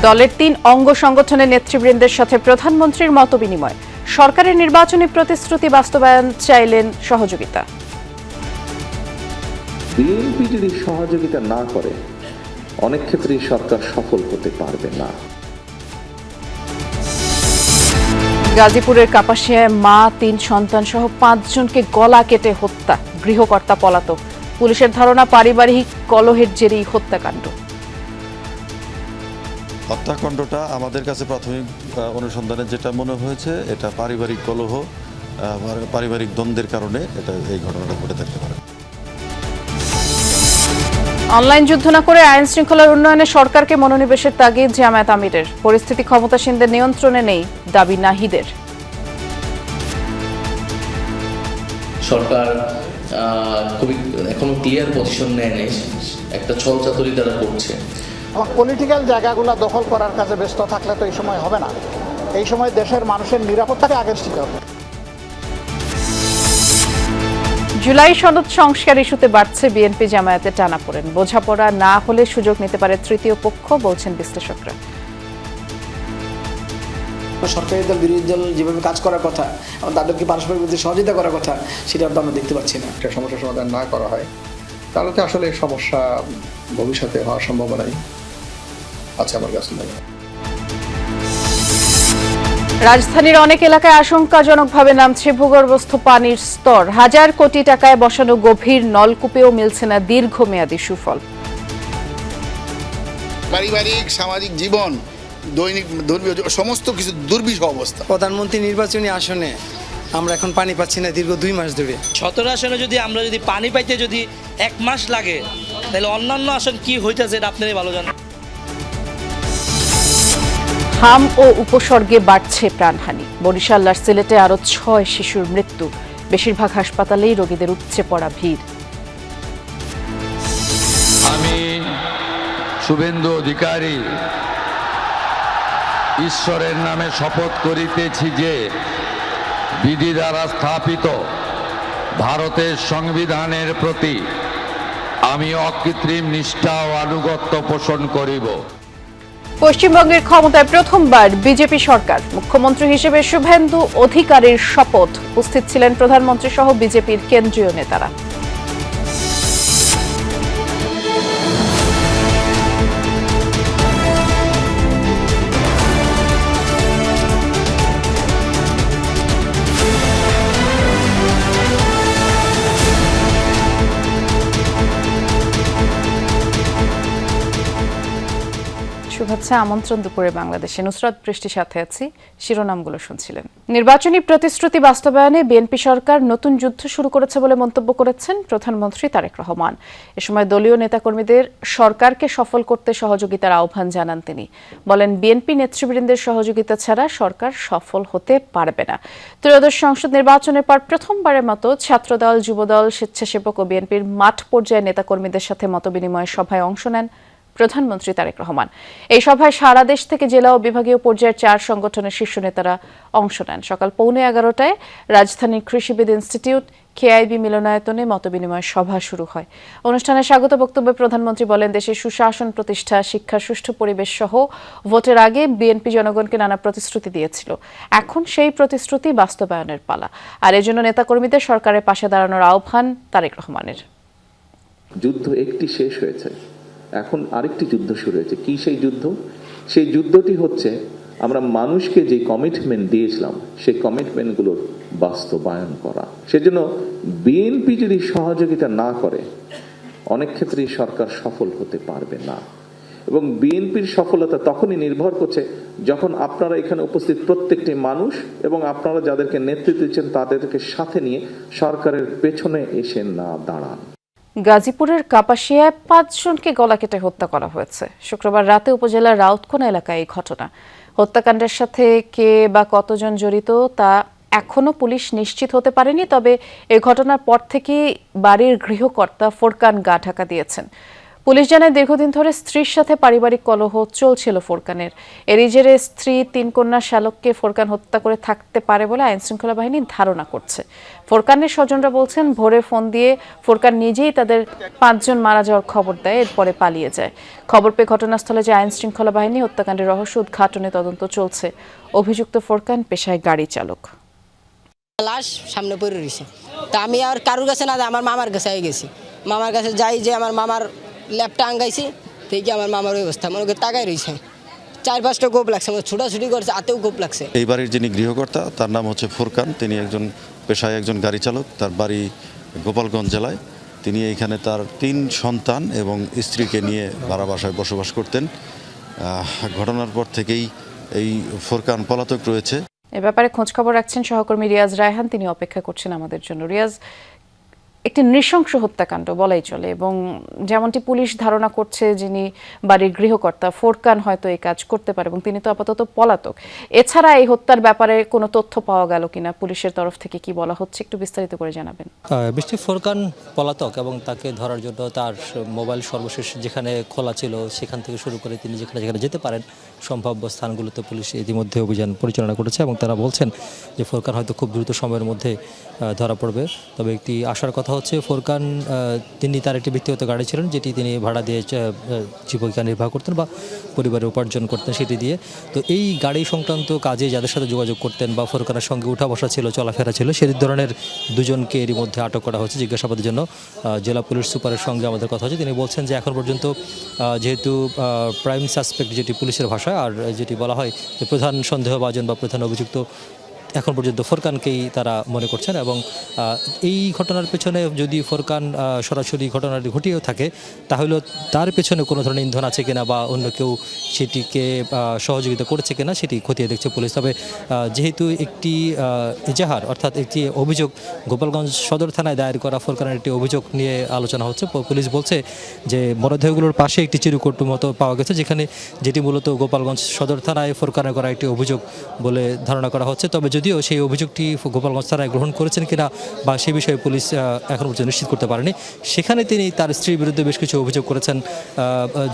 দলের ৩ অঙ্গ সংগঠনের নেতৃবৃন্দের সাথে প্রধানমন্ত্রীর মতবিনিময়। সরকারের নির্বাচনী প্রতিশ্রুতি বাস্তবায়ন চাইলেন সহযোগিতা। বিএনপি যদি সহযোগিতা না করে অনেক ক্ষেত্রেই সরকার সফল হতে পারবে না। গাজীপুরের কাপাসিয়ায় মা ৩ সন্তান সহ ৫ জনকে গলা কেটে হত্যা, গৃহকর্তা পলাতক। পুলিশের ধারণা পারিবারিক কলহের জেরেই হত্যাকাণ্ড। হত্যাকাণ্ডটা আমাদের কাছে প্রাথমিক অনুসন্ধানে যেটা মনে হয়েছে, এটা পারিবারিক কলহ, পারিবারিক দ্বন্দ্বের কারণে এই ঘটনাটা ঘটে থাকতে পারে। অনলাইন যুদ্ধ না করে আইন শৃঙ্খলার উন্নয়নে সরকারকে মনোনিবেশের তাগিদ জামায়াত আমিরের। পরিস্থিতি ক্ষমতাসীনদের নিয়ন্ত্রণে নেই, দাবি নাহিদের। সরকার খুবই এখনো ক্লিয়ার পজিশন নেয় নেই, একটা ছলচাতুরি তারা করছে। পলিটিক্যাল জায়গাগুলো দখল করার কাজে ব্যস্ত থাকলে তো এই সময় হবে না। এই সময় দেশের মানুষের নিরাপত্তাকে আগে ঠিক হবে। জুলাই সনদ সংস্কার ইস্যুতে বাড়ছে বিএনপি জামায়াতের টানাপোড়েন। বোঝাপড়া না হলে সুযোগ নিতে পারে তৃতীয় পক্ষ, বলছেন বিশ্লেষকরা। সরকারি দল বিরোধী দল যেভাবে কাজ করার কথা এবং তাদেরকে পারস্পরিক সহযোগিতা করার কথা, সেটা তো আমরা দেখতে পাচ্ছি না। একটা সমস্যার সমাধান না করা হয় তাহলে তো আসলে সমস্যা ভবিষ্যতে হওয়ার সম্ভাবনাই আছে আমার কাছে মনে হয়। রাজধানীর অনেক এলাকায় আশঙ্কাজনকভাবে নামছে ভূগর্ভস্থ পানির স্তর। হাজার কোটি টাকায় বসানো গভীর নলকূপেও মিলছে না দীর্ঘমেয়াদী সুফল। পারিবারিক সামাজিক জীবন, দৈনিক ধর্মীয় সমস্ত কিছু দুর্বিষহ অবস্থা। প্রধানমন্ত্রী নির্বাচনী আসনে আমরা এখন পানি পাচ্ছি না দীর্ঘ 2 মাস ধরে। 17 আসনে আমরা যদি পানি পাইতে 1 মাস লাগে, তাহলে অন্যান্য আসন কি হইতেছে এটা আপনারাই ভালো জানেন। হাম ও উপসর্গে বাড়ছে প্রাণহানি। বরিশাল আর সিলেটে আরো 6 শিশুর মৃত্যু। বেশিরভাগ হাসপাতালেই রোগীদের উপচে পড়া ভিড়। আমি শুভেন্দু অধিকারী ঈশ্বরের নামে শপথ করিতেছি যে বিধি দ্বারা স্থাপিত ভারতের সংবিধানের প্রতি আমি অকৃত্রিম নিষ্ঠা ও আনুগত্য পোষণ করিব। পশ্চিমবঙ্গের ক্ষমতায় প্রথমবার বিজেপি সরকার। মুখ্যমন্ত্রী হিসেবে শুভেন্দু অধিকারীর শপথ। উপস্থিত ছিলেন প্রধানমন্ত্রী সহ বিজেপির কেন্দ্রীয় নেতারা। শুভেচ্ছা, আমন্ত্রণ দুপুরে বাংলাদেশে। নুসরাত বৃষ্টির সাথে আছি। শিরোনামগুলো শুনছিলেন। নির্বাচনী প্রতিশ্রুতি বাস্তবায়নে বিএনপি সরকার নতুন যুদ্ধ শুরু করেছে বলে মন্তব্য করেছেন প্রধানমন্ত্রী তারেক রহমান। এ সময় দলীয় নেতাকর্মীদের সরকারকে সফল করতে সহযোগিতার আহ্বান জানান তিনি। বলেন, বিএনপি নেতৃবৃন্দের সহযোগিতা ছাড়া সরকার সফল হতে পারবে না। ত্রয়োদশ সংসদ নির্বাচনের পর প্রথমবারের মতো ছাত্রদল, যুবদল, স্বেচ্ছাসেবক ও বিএনপির মাঠ পর্যায়ে নেতাকর্মীদের সাথে মতবিনিময় সভায় অংশ নেন প্রধানমন্ত্রী তারেক রহমান। এই সভায় সারা দেশ থেকে জেলা ও বিভাগীয় পর্যায়ের 4 সংগঠনের শীর্ষ নেতারা অংশ নেন। সকাল 11:15টায় রাজধানীর কৃষিবিদ ইনস্টিটিউট কেআইবি মিলনায়তনে মতবিনিময় সভা শুরু হয়। অনুষ্ঠানে স্বাগত বক্তব্যে প্রধানমন্ত্রী বলেন, দেশে সুশাসন প্রতিষ্ঠা, শিক্ষার সুষ্ঠু পরিবেশ সহ ভোটের আগে বিএনপি জনগণকে নানা প্রতিশ্রুতি দিয়েছিল। এখন সেই প্রতিশ্রুতি বাস্তবায়নের পালা। আর এজন্য নেতাকর্মীদের সরকারের পাশে দাঁড়ানোর আহ্বান তারেক রহমানের। যুদ্ধ একটি শেষ হয়েছে, এখন আরেকটি যুদ্ধ শুরু হয়েছে। কি সেই যুদ্ধ? সেই যুদ্ধটি হচ্ছে আমরা মানুষকে যে কমিটমেন্ট দিয়েছিলাম সেই কমিটমেন্টগুলোর বাস্তবায়ন করা। সেজন্য বিএনপি যদি সহযোগিতা না করে অনেক ক্ষেত্রেই সরকার সফল হতে পারবে না। এবং বিএনপির সফলতা তখনই নির্ভর করছে যখন আপনারা এখানে উপস্থিত প্রত্যেকটি মানুষ এবং আপনারা যাদেরকে নেতৃত্ব দিচ্ছেন তাদেরকে সাথে নিয়ে সরকারের পেছনে এসে না দাঁড়ান। গাজীপুরের কাপাসিয়ায় 5 জনকে গলা কেটে হত্যা করা হয়েছে। শুক্রবার রাতে উপজেলার রাউতকোনা এলাকায় এই ঘটনা। হত্যাকাণ্ডের সাথে কে বা কতজন জড়িত তা এখনো পুলিশ নিশ্চিত হতে পারেনি। তবে এই ঘটনার পর থেকেই বাড়ির গৃহকর্তা ফোরকান গা ঢাকা দিয়েছেন। পুলিশ জানায় দীর্ঘদিন ধরে স্ত্রীর সাথে পারিবারিক কলহ চলছিল ফোরকানের। এরই জেরে স্ত্রী 3 কন্যার শালককে ফোরকান হত্যা করে থাকতে পারে বলে আইনশৃঙ্খলা বাহিনী ধারণা করছে। ফোরকানের স্বজনরা বলছেন ভোরে ফোন দিয়ে ফোরকান নিজেই তাদের 5 জন মারা যাওয়ার খবর দেয়, এরপরে পালিয়ে যায়। খবর পেয়ে ঘটনাস্থলে যায় আইনশৃঙ্খলা বাহিনী। হত্যাকাণ্ডের রহস্য উদ্ঘাটনে তদন্ত চলছে। অভিযুক্ত ফোরকান পেশায় গাড়ি চালক। লাশ সামনে পড়ে রয়েছে, তা আমি আর কারোর কাছে না, আমার মামার কাছে গেছি। মামার কাছে যাই যে আমার মামার ল্যাপটা আঙ্গাইছি, থেকে আমার মামার ওই অবস্থা মনে করে তাকাই রয়েছে। 4-5টা গোপ লাগছে, আমার ছুটাছুটি করছে, হাতেও গোপ লাগছে। এই বাড়ির যিনি গৃহকর্তা তার নাম হচ্ছে ফোরকান। তিনি পেশায় একজন গাড়ি চালক। তার বাড়ি গোপালগঞ্জ জেলায়। তিনি এইখানে তার 3 সন্তান এবং স্ত্রীকে নিয়ে ভাড়া বাসায় বসবাস করতেন। ঘটনার পর থেকেই এই ফোরকান পলাতক রয়েছে। এ ব্যাপারে খোঁজখবর রাখছেন সহকর্মী রিয়াজ রায়হান, তিনি অপেক্ষা করছেন আমাদের জন্য। রিয়াজ, একটি নৃশংস হত্যাকাণ্ড বলাই চলে, এবং যেমনটি পুলিশ ধারণা করছে যিনি বাড়ির গৃহকর্তা ফোরকান হয়তো এই কাজ করতে পারে, এবং তিনি তো আপাতত পলাতক। এছাড়া এই হত্যার ব্যাপারে কোনো তথ্য পাওয়া গেল কিনা, পুলিশের তরফ থেকে কি বলা হচ্ছে, একটু বিস্তারিত করে জানাবেন। বৃষ্টি, ফোরকান পলাতক এবং তাকে ধরার জন্য তার মোবাইল সর্বশেষ যেখানে খোলা ছিল সেখান থেকে শুরু করে তিনি যেখানে যেখানে যেতে পারেন সম্ভাব্য স্থানগুলোতে পুলিশ ইতিমধ্যে অভিযান পরিচালনা করেছে, এবং তারা বলছেন যে ফোরকান হয়তো খুব দ্রুত সময়ের মধ্যে ধরা পড়বে। তবে একটি আশার কথা হচ্ছে ফোরকান তিনি তার একটি ব্যক্তিগত গাড়ি ছিলেন যেটি তিনি ভাড়া দিয়ে জীবিকা নির্বাহ করতেন বা পরিবারের উপার্জন করতেন সেটি দিয়ে। তো এই গাড়ি সংক্রান্ত কাজে যাদের সাথে যোগাযোগ করতেন বা ফোরকানের সঙ্গে উঠা বসা ছিল, চলাফেরা ছিল, সেই ধরনের 2 জনকে এরই মধ্যে আটক করা হয়েছে জিজ্ঞাসাবাদের জন্য। জেলা পুলিশ সুপারের সঙ্গে আমাদের কথা হচ্ছে, তিনি বলছেন যে এখন পর্যন্ত যেহেতু প্রাইম সাসপেক্ট যেটি পুলিশের ভাষা, আর যেটি বলা হয় যে প্রধান সন্দেহভাজন বা প্রধান অভিযুক্ত, এখন পর্যন্ত ফোরকানকেই তারা মনে করছেন। এবং এই ঘটনার পেছনে যদি ফোরকান সরাসরি ঘটনাটি ঘটিয়েও থাকে, তাহলে তার পেছনে কোনো ধরনের ইন্ধন আছে কিনা বা অন্য কেউ সেটিকে সহযোগিতা করেছে কিনা সেটি খতিয়ে দেখছে পুলিশ। তবে যেহেতু একটি এজাহার অর্থাৎ একটি অভিযোগ গোপালগঞ্জ সদর থানায় দায়ের করা ফোরকানের একটি অভিযোগ নিয়ে আলোচনা হচ্ছে, পুলিশ বলছে যে মরদেহগুলোর পাশে একটি চিরকুটের মতো পাওয়া গেছে, যেটি মূলত গোপালগঞ্জ সদর থানায় ফোরকানের করা একটি অভিযোগ বলে ধারণা করা হচ্ছে। তবে যদিও সেই অভিযোগটি গোপালগঞ্জ থানায় গ্রহণ করেছেন কিনা বা সে বিষয়ে পুলিশ এখন পর্যন্ত নিশ্চিত করতে পারেনি। সেখানে তিনি তার স্ত্রীর বিরুদ্ধে বেশ কিছু অভিযোগ করেছেন,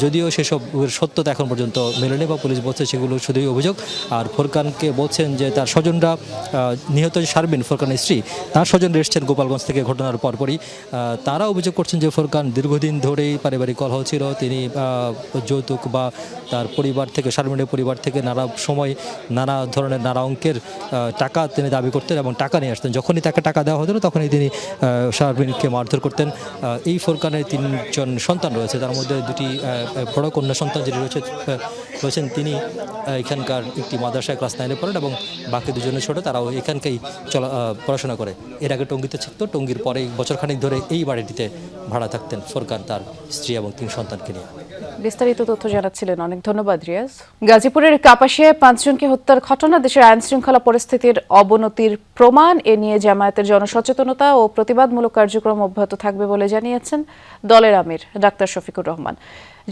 যদিও সেসব সত্যতা এখন পর্যন্ত মেলেনি বা পুলিশ বলছে সেগুলো শুধুই অভিযোগ। আর ফোরকানকে বলছেন যে তার স্বজনরা, নিহত শারমিন ফোরকানের স্ত্রী, তার স্বজনরা এসেছেন গোপালগঞ্জ থেকে ঘটনার পরপরই। তারা অভিযোগ করছেন যে ফোরকান দীর্ঘদিন ধরেই পারিবারিক কলহ ছিল, তিনি যৌতুক বা তার পরিবার থেকে, শারমিনের পরিবার থেকে নানা সময় নানা ধরনের নানা অঙ্কের টাকা তিনি দাবি করতেন এবং টাকা নিয়ে আসতেন। যখনই তাকে টাকা দেওয়া হতো তখনই তিনি শারমিনকে মারধর করতেন। এই ফোরকানের 3 জন সন্তান রয়েছে, তার মধ্যে 2টি বড় কন্যা সন্তান যিনি রয়েছেন তিনি এখানকার একটি মাদ্রাসায় ক্লাস 9-এ পড়েন, এবং বাকি 2 জনের ছোট, তারাও এখানকেই পড়াশোনা করে। এর আগে টঙ্গীতে থাকতো, টঙ্গীর পরে বছরখানিক ধরে এই বাড়িটিতে ভাড়া থাকতেন ফোরকান তার স্ত্রী এবং 3 সন্তানকে নিয়ে। বিস্তারিত তথ্য জানাচ্ছিলেন, অনেক ধন্যবাদ রিয়াজ। গাজীপুরের কাপাসিয়ায় 5 জনকে হত্যার ঘটনা দেশের আইন শৃঙ্খলা পরিস্থিতির অবনতির প্রমাণ। এ নিয়ে জামায়াতের জনসচেতনতা ও প্রতিবাদমূলক কার্যক্রম অব্যাহত থাকবে বলে জানিয়েছেন দলের আমির ডাক্তার শফিকুর রহমান।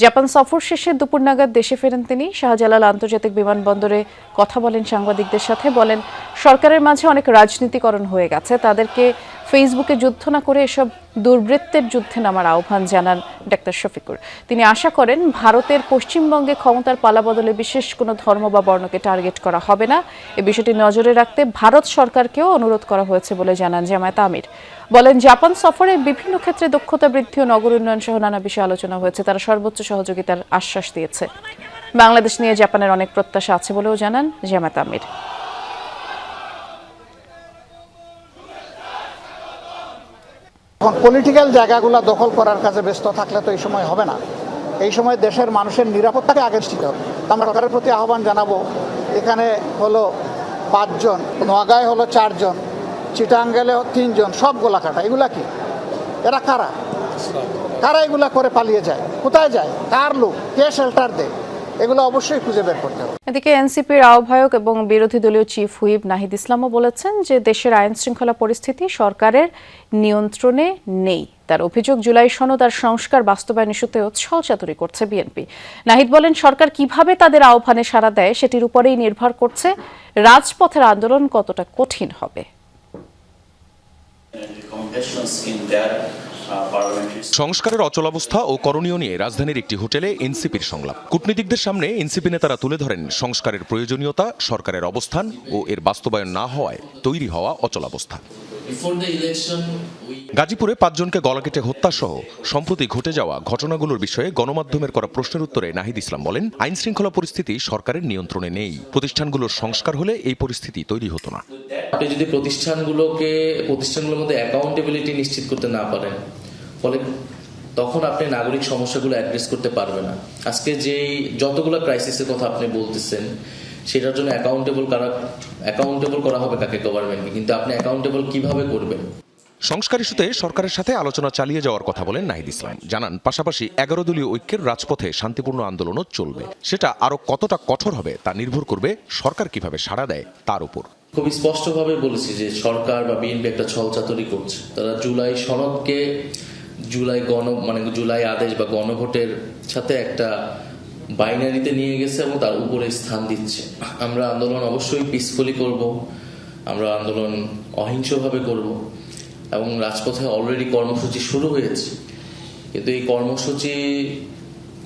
জাপান সফর শেষে দুপুর নাগাদ দেশে ফেরেন তিনি। শাহজালাল আন্তর্জাতিক বিমানবন্দরে কথা বলেন সাংবাদিকদের সাথে। বলেন, সরকারের মাঝে অনেক রাজনীতিকরণ হয়ে গেছে, তাদেরকে ফেসবুকে যুদ্ধ না করে এসব দুর্বৃত্তের যুদ্ধে নামার আহ্বান জানান ডাক্তার শফিকুর। তিনি আশা করেন ভারতের পশ্চিমবঙ্গে ক্ষমতার পালাবদলে বিশেষ কোনো ধর্ম বা বর্ণকে টার্গেট করা হবে না। এ বিষয়টি নজরে রাখতে ভারত সরকারকেও অনুরোধ করা হয়েছে বলে জানান জামায়াত আমির। বলেন, জাপান সফরে বিভিন্ন ক্ষেত্রে দক্ষতা বৃদ্ধি ও নগর উন্নয়ন সহ নানা বিষয়ে আলোচনা হয়েছে। তারা সর্বোচ্চ সহযোগিতার আশ্বাস দিয়েছে। বাংলাদেশ নিয়ে জাপানের অনেক প্রত্যাশা আছে বলেও জানান জামায়াত আমির। এখন পলিটিক্যাল জায়গাগুলো দখল করার কাজে ব্যস্ত থাকলে তো এই সময় হবে না। এই সময় দেশের মানুষের নিরাপত্তাকে আগে নিশ্চিত হবে। আমরা সরকারের প্রতি আহ্বান জানাবো, এখানে হলো 5 জন, নোয়াগাঁয় হলো 4 জন, চিটাঙ্গেলে 3 জন, সব গোলাকাটা। এগুলা কি? এরা কারা? কারা এগুলা করে পালিয়ে যায়? কোথায় যায়? কার লোক? কে শেল্টার দেয়? এগুলো অবশ্যই খুঁজে বের করতে হবে। এদিকে এনসিপির আহ্বায়ক এবং বিরোধী দলীয় চিফ হুইপ নাহিদ ইসলামও বলেছেন যে দেশের আইন শৃঙ্খলা পরিস্থিতি সরকারের নিয়ন্ত্রণে নেই। তার অভিযোগ, জুলাই সনদ আর সংস্কার বাস্তবায়ন ইস্যুতেও ছলচাতুরি করছে বিএনপি। নাহিদ বলেন, সরকার কিভাবে তাদের আহ্বানে সাড়া দেয় সেটির উপরেই নির্ভর করছে রাজপথের আন্দোলন কতটা কঠিন হবে। সংস্কারের অচলাবস্থা ও করণীয় নিয়ে রাজধানীর একটি হোটেলে এনসিপির সংলাপ। কূটনীতিকদের সামনে এনসিপি নেতারা তুলে ধরেন সংস্কারের প্রয়োজনীয়তা, সরকারের অবস্থান ও এর বাস্তবায়ন না হওয়ায় তৈরি হওয়া অচলাবস্থা। গাজীপুরে 5 জনকে গলা কেটে হত্যা সহ সম্প্রতি ঘটে যাওয়া ঘটনাগুলোর বিষয়ে গণমাধ্যমের করা প্রশ্নের উত্তরে নাহিদ ইসলাম বলেন, আইন শৃঙ্খলা পরিস্থিতি সরকারের নিয়ন্ত্রণে নেই। প্রতিষ্ঠানগুলোর সংস্কার হলে এই পরিস্থিতি তৈরি হতো না। আপনি যদি প্রতিষ্ঠানগুলোর মধ্যে অ্যাকাউন্টেবিলিটি নিশ্চিত করতে না পারেন, ফলে তখন আপনি নাগরিক সমস্যাগুলো অ্যাড্রেস করতে পারবেন না। আজকে যেই যতগুলো ক্রাইসিসের কথা আপনি বলতেছেন, সেটার জন্য অ্যাকাউন্টেবল করা হবে কাকে? গভর্নমেন্টকে। কিন্তু আপনি অ্যাকাউন্টেবল কিভাবে করবেন? সংস্কার ইস্যুতে সরকারের সাথে আলোচনা চালিয়ে যাওয়ার কথা বলেন নাহিদ ইসলাম। জানান, পাশাপাশি 11 দলীয় ঐক্যের রাজপথে শান্তিপূর্ণ আন্দোলনও চলবে। সেটা আরো কতটা কঠোর হবে তা নির্ভর করবে সরকার কিভাবে সাড়া দেয় তার উপর। খুবই স্পষ্টভাবে বলেছি যে সরকার বা বিএনপি একটা ছলচাতুরি করছে। তারা জুলাই সনদকে জুলাই আদেশ বা গণভোটের সাথে একটা বাইনারিতে নিয়ে গেছে এবং তার উপরে স্থান দিচ্ছে। আমরা আন্দোলন অবশ্যই পিসফুলি করব, আমরা আন্দোলন অহিংসভাবে করব এবং রাজপথে অলরেডি কর্মসূচি শুরু হয়েছে। কিন্তু এই কর্মসূচি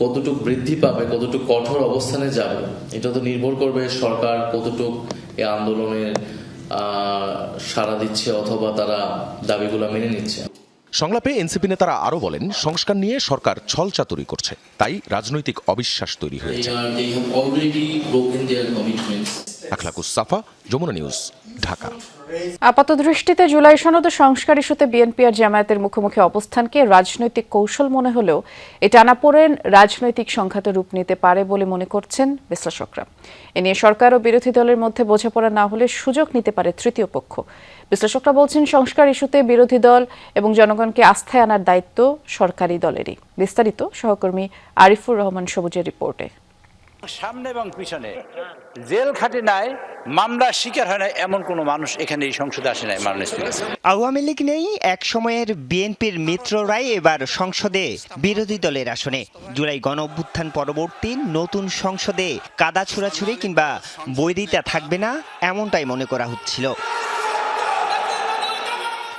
কতটুকু বৃদ্ধি পাবে, কতটুকু কঠোর অবস্থানে যাবে, এটা তো নির্ভর করবে সরকার কতটুকু এই আন্দোলনের সাড়া দিচ্ছে অথবা তারা দাবিগুলো মেনে নিচ্ছে। সংলাপে এনসিপি নেতারা আরো বলেন, সংস্কার নিয়ে সরকার ছলচাতুরি করছে, তাই রাজনৈতিক অবিশ্বাস তৈরি হয়েছে। আখলাকুস সাফা, যমুনা নিউজ, ঢাকা। আপাতদৃষ্টিতে জুলাই সনদ সংস্কার ইস্যুতে বিএনপি আর জামায়াতের মুখোমুখি অবস্থানকে রাজনৈতিক কৌশল মনে হলেও এ টানাপোড়েন রাজনৈতিক সংঘাতে রূপ নিতে পারে বলে মনে করছেন বিশ্লেষকরা। এ নিয়ে সরকার ও বিরোধী দলের মধ্যে বোঝাপড়া না হলে সুযোগ নিতে পারে তৃতীয় পক্ষ। বিশ্লেষকরা বলছেন, সংস্কার ইস্যুতে বিরোধী দল এবং জনগণকে আস্থায় আনার দায়িত্ব সরকারি দলেরই। বিস্তারিত সহকর্মী আরিফুর রহমান সবুজের রিপোর্টে। সামনে এবং পিছনে জেল খাটে নাই, মামলার শিকার হয় না এমন কোন মানুষ এখানে এই সংসদে আসে নাই। আওয়ামী লীগ নেই এক সময়ের বিএনপির মিত্ররাই এবার সংসদে বিরোধী দলের আসনে। জুলাই গণ অভ্যুত্থান পরবর্তী নতুন সংসদে কাদা ছোড়াছুড়ি কিংবা বৈরিতা থাকবে না, এমনটাই মনে করা হচ্ছিল।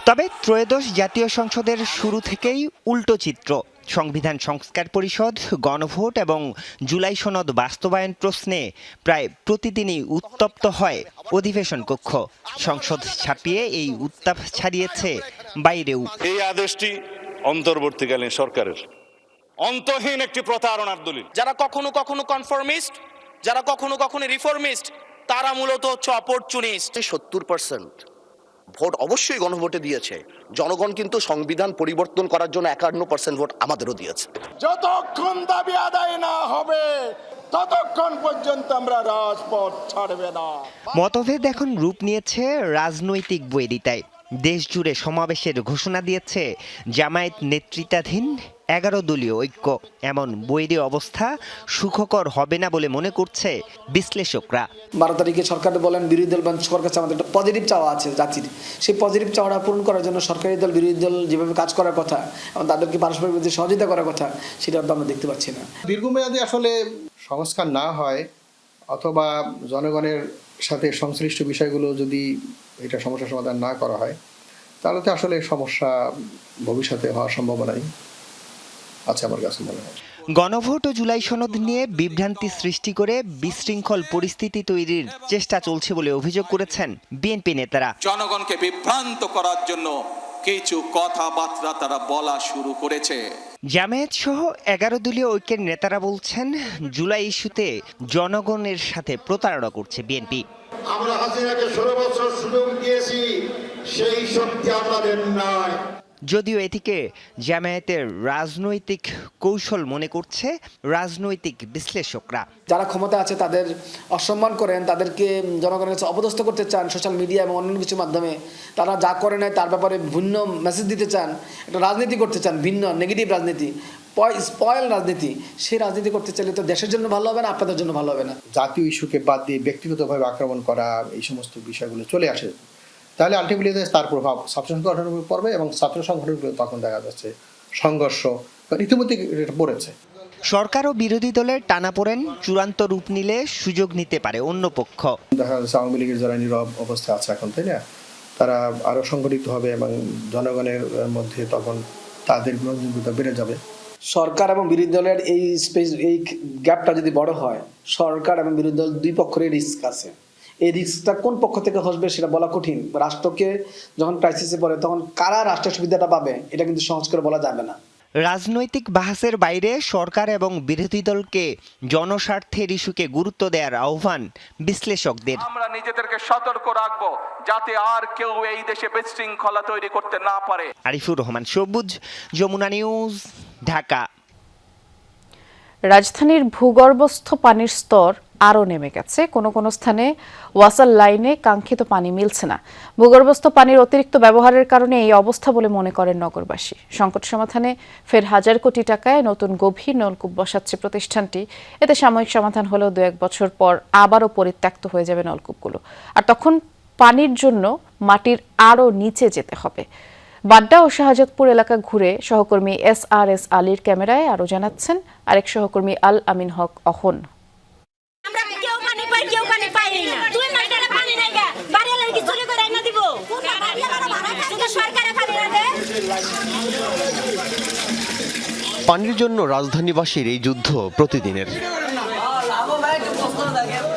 তবে ত্রয়োদশ জাতীয় সংসদের শুরু থেকেই উল্টো চিত্র। সংবিধান সংস্কার পরিষদ, গণভোট এবং জুলাই সনদ বাস্তবায়ন প্রশ্নে প্রায় প্রতিদিনই উত্তপ্ত হয় অধিবেশন কক্ষ। সংসদ ছাপিয়ে এই উত্তাপ ছাড়িয়েছে বাইরেও। এই আদেশটি অন্তর্বর্তীকালীন সরকারের অন্তহীন একটি প্রতারণার দলিল। যারা কখনো কখনো কনফরমিস্ট, যারা কখনো কখনো রিফর্মিস্ট, তারা মূলত হচ্ছে অপরচুনিস্ট। 70% ভোট অবশ্যই গণভোটে দিয়েছে জনগণ, কিন্তু সংবিধান পরিবর্তন করার জন্য 51% ভোট আমাদেরও দিয়েছে। যতক্ষণ দাবি আদায় না হবে ততক্ষণ পর্যন্ত আমরা রাজপথ ছাড়বে না। মতভেদ এখন রূপ নিয়েছে রাজনৈতিক বৈরিতায়। দেশ জুড়ে সমাবেশের ঘোষণা দিয়েছে জামায়াত নেতৃত্বাধীন 11 দলীয় ঐক্য। এমন বৈরী অবস্থা সুখকর হবে না বলে মনে করছে বিশ্লেষকরা। 12 তারিখে সরকার বলেন বিরোধী দল সরকার কাছে আমাদের একটা পজিটিভ চাওয়া আছে জাতির। সেই পজিটিভ চাওয়াটা পূরণ করার জন্য সরকারি দল বিরোধী দল যেভাবে কাজ করার কথা এবং তাদেরকে পারস্পরিক সহযোগিতা করার কথা, সেটা আমরা দেখতে পাচ্ছি না। দীর্ঘমেয়াদী আসলে সংস্কার না হয় অথবা জনগণের সাথে সংশ্লিষ্ট বিষয়গুলো যদি এটা সমস্যার সমাধান না করা হয়, তাহলে তো আসলে সমস্যা ভবিষ্যতে হওয়ার সম্ভাবনাই আছে আমার কাছে মনে হয়। গণভোট ও জুলাই সনদ নিয়ে বিভ্রান্তি সৃষ্টি করে বিশৃঙ্খল পরিস্থিতি তৈরির চেষ্টা চলছে বলে অভিযোগ করেছেন বিএনপি নেতারা। জনগণকে বিভ্রান্ত করার জন্য কিছু কথাবার্তা তারা বলা শুরু করেছে। জামায়াত সহ 11 দলীয় ঐক্যের নেতারা বলছেন, জুলাই ইস্যুতে জনগণের সাথে প্রতারণা করছে বিএনপি। আমরা হাসিনাকে 16 বছর সুযোগ দিয়েছি, সেই শক্তি আমাদের নাই। যদিও এটিকে জামায়াতের রাজনৈতিক কৌশল মনে করছে রাজনৈতিক বিশ্লেষকরা। যারা ক্ষমতা আছে তাদের অসম্মান করেন, তাদেরকে জনগণের কাছে অপদস্থ করতে চান সোশ্যাল মিডিয়া এবং অন্যান্য কিছুর মাধ্যমে। তারা যা করে নেয় তার ব্যাপারে ভিন্ন মেসেজ দিতে চান, একটা রাজনীতি করতে চান, ভিন্ন নেগেটিভ রাজনীতি, স্পয়েল রাজনীতি। সেই রাজনীতি করতে চাইলে তো দেশের জন্য ভালো হবে না, আপনাদের জন্য ভালো হবে না। জাতীয় ইস্যুকে বাদ দিয়ে ব্যক্তিগতভাবে আক্রমণ করা, এই সমস্ত বিষয়গুলো চলে আসে, তাহলে আলটিমেটলি তার প্রভাব ছাত্র সংগঠনের উপর পড়বে এবং ছাত্র সংগঠনগুলো তখন দেখা যাচ্ছে সংঘর্ষ ইতিমধ্যে পড়েছে। সরকার ও বিরোধী দলের টানাপোড়েন চূড়ান্ত রূপ নিলে সুযোগ নিতে পারে অন্য পক্ষ। দেখা যাচ্ছে আওয়ামী লীগের যারা নীরব অবস্থায় আছে এখন, তাই না, তারা আরো সংগঠিত হবে এবং জনগণের মধ্যে তখন তাদের গ্রহণযোগ্যতা বেড়ে যাবে। সরকার এবং বিরোধী দলের এই গ্যাপটা যদি বড় হয়, সরকার এবং বিরোধী দল দুই পক্ষেরই রিস্ক আছে। এই রিস্কটা কোন পক্ষ থেকে আসবে সেটা বলা কঠিন। রাষ্ট্রকে যখন ক্রাইসিসে পড়ে তখন কারা রাষ্ট্রের সুবিধাটা পাবে এটা কিন্তু সহজ করে বলা যাবে না। রাজনৈতিক বাহাসের বাইরে সরকার এবং বিরোধী দলকে জনস্বার্থের ইস্যুকে গুরুত্ব দেওয়ার আহ্বান বিশ্লেষকদের। আমরা নিজেদেরকে সতর্ক রাখবো যাতে আর কেউ এই দেশে বিশৃঙ্খলা তৈরি করতে না পারে। আরিফুর রহমান সবুজ, যমুনা নিউজ, ঢাকা। রাজধানীর ভূগর্ভস্থ পানির স্তর আরও নেমে গেছে। কোনো কোনো স্থানে ওয়াসার লাইনে কাঙ্ক্ষিত পানি মিলছে না। ভূগর্ভস্থ পানির অতিরিক্ত ব্যবহারের কারণে এই অবস্থা বলে মনে করেন নগরবাসী। সংকট সমাধানে ফের হাজার কোটি টাকায় নতুন গভীর নলকূপ বসাচ্ছে প্রতিষ্ঠানটি। এতে সাময়িক সমাধান হলেও 2-1 বছর পর আবারও পরিত্যক্ত হয়ে যাবে নলকূপগুলো, আর তখন পানির জন্য মাটির আরও নিচে যেতে হবে। বাড্ডা ও শাহজাদপুর এলাকা ঘুরে সহকর্মী SRS আলীর ক্যামেরায় আরও জানাচ্ছেন আরেক সহকর্মী আল আমিন হক অহন। পানির জন্য রাজধানীবাসীর এই যুদ্ধ প্রতিদিনের।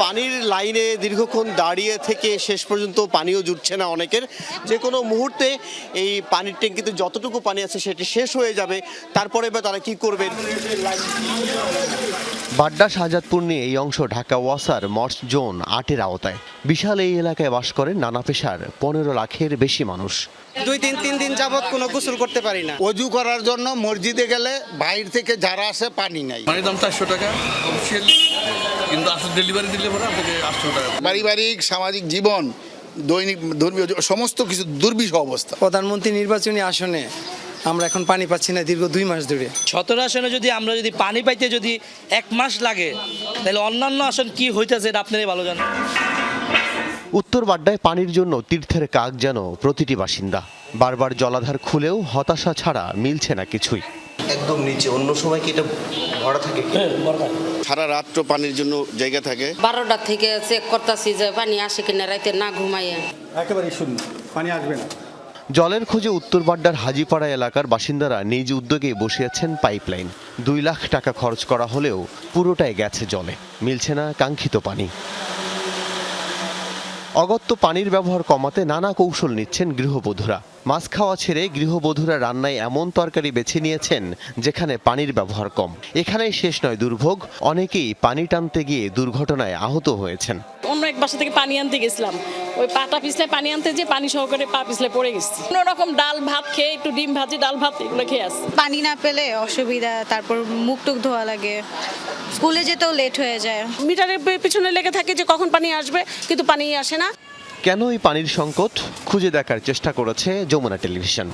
পানির লাইনে দীর্ঘক্ষণ দাঁড়িয়ে থেকে শেষ পর্যন্ত পানিও জুটছে না অনেকের। যে কোনো মুহূর্তে এই পানির ট্যাঙ্কিতে যতটুকু পানি আছে সেটি শেষ হয়ে যাবে, তারপরে বা তারা কি করবেন। বাড্ডা শাহজাদপুর নিয়ে এই অংশ ঢাকা ওয়াসার মর্স জোন 8-এর আওতায়। বিশাল এই এলাকায় বাস করেন নানা পেশার 15 লাখের বেশি মানুষ। 2-3 দিন যাবত কোনো গোসল করতে পারি না। অজু করার জন্য মসজিদে গেলে বাইরে থেকে যারা আসে পানি নাই। পানির দাম 400 টাকা অফিসিয়ালি, কিন্তু আসলে ডেলিভারি দিলে পরে আপনাকে 800 টাকা। পারিবারিক সামাজিক জীবন, দৈনিক ধর্মীয় সমস্ত কিছু দুর্বিষহ অবস্থা। প্রধানমন্ত্রী নির্বাচনী আসনে আমরা এখন পানি পাচ্ছি না দীর্ঘ 2 মাস ধরে। 17 আসনে আমরা যদি পানি পাইতে 1 মাস লাগে, তাহলে অন্যান্য আসন কি হইতেছে এটা আপনারাই ভালো জানেন। উত্তর বাড্ডায় পানির জন্য তীর্থের কাক যেন প্রতিটি বাসিন্দা। বারবার জলাধার খুলেও হতাশা ছাড়া মিলছে না কিছুই। একদম নিচে, অন্য সময় কি এটা ভরা থাকে? সারা রাত্র পানির জন্য জায়গা থাকে। 12টা থেকে চেক করতেছি যে পানি আসে কিনা, রাতে না ঘুমাইয়া একেবারে শূন্য, পানি আসবে না। জলের খোঁজে উত্তর বাড্ডার হাজিপাড়া এলাকার বাসিন্দারা নিজ উদ্যোগে বসিয়েছেন পাইপলাইন। 2 লাখ টাকা খরচ করা হলেও পুরোটাই গেছে জলে, মিলছে না কাঙ্ক্ষিত পানি। অগত্য পানির ব্যবহার কমাতে নানা কৌশল নিচ্ছেন গৃহবধূরা। মাছ খাওয়া ছেড়ে গৃহবধূরা রান্নায় এমন তরকারি বেছে নিয়েছেন যেখানে পানির ব্যবহার কম। এখানেই শেষ নয় দুর্ভোগ, অনেকেই পানি টানতে গিয়ে দুর্ঘটনায় আহত হয়েছেন। অন্য এক বাসা থেকে পানি আনতে গেছিলাম, ওই পাটা পিছলে পানি আনতে যে পানি সহকারে পা পিছলে পড়ে গেছি। কোনো রকম ডাল ভাত খেয়ে, একটু ডিম ভাজি ডাল ভাত এগুলো খেয়ে আসছি। পানি না পেলে অসুবিধা, তারপর মুখ টুক ধোয়া লাগে, স্কুলে যেতেও লেট হয়ে যায়। মিটারের পিছনে লেগে থাকে যে কখন পানি আসবে, কিন্তু পানি আসে না। কেন এই পানির সংকট খুঁজে দেখার চেষ্টা করেছে যমুনা টেলিভিশন।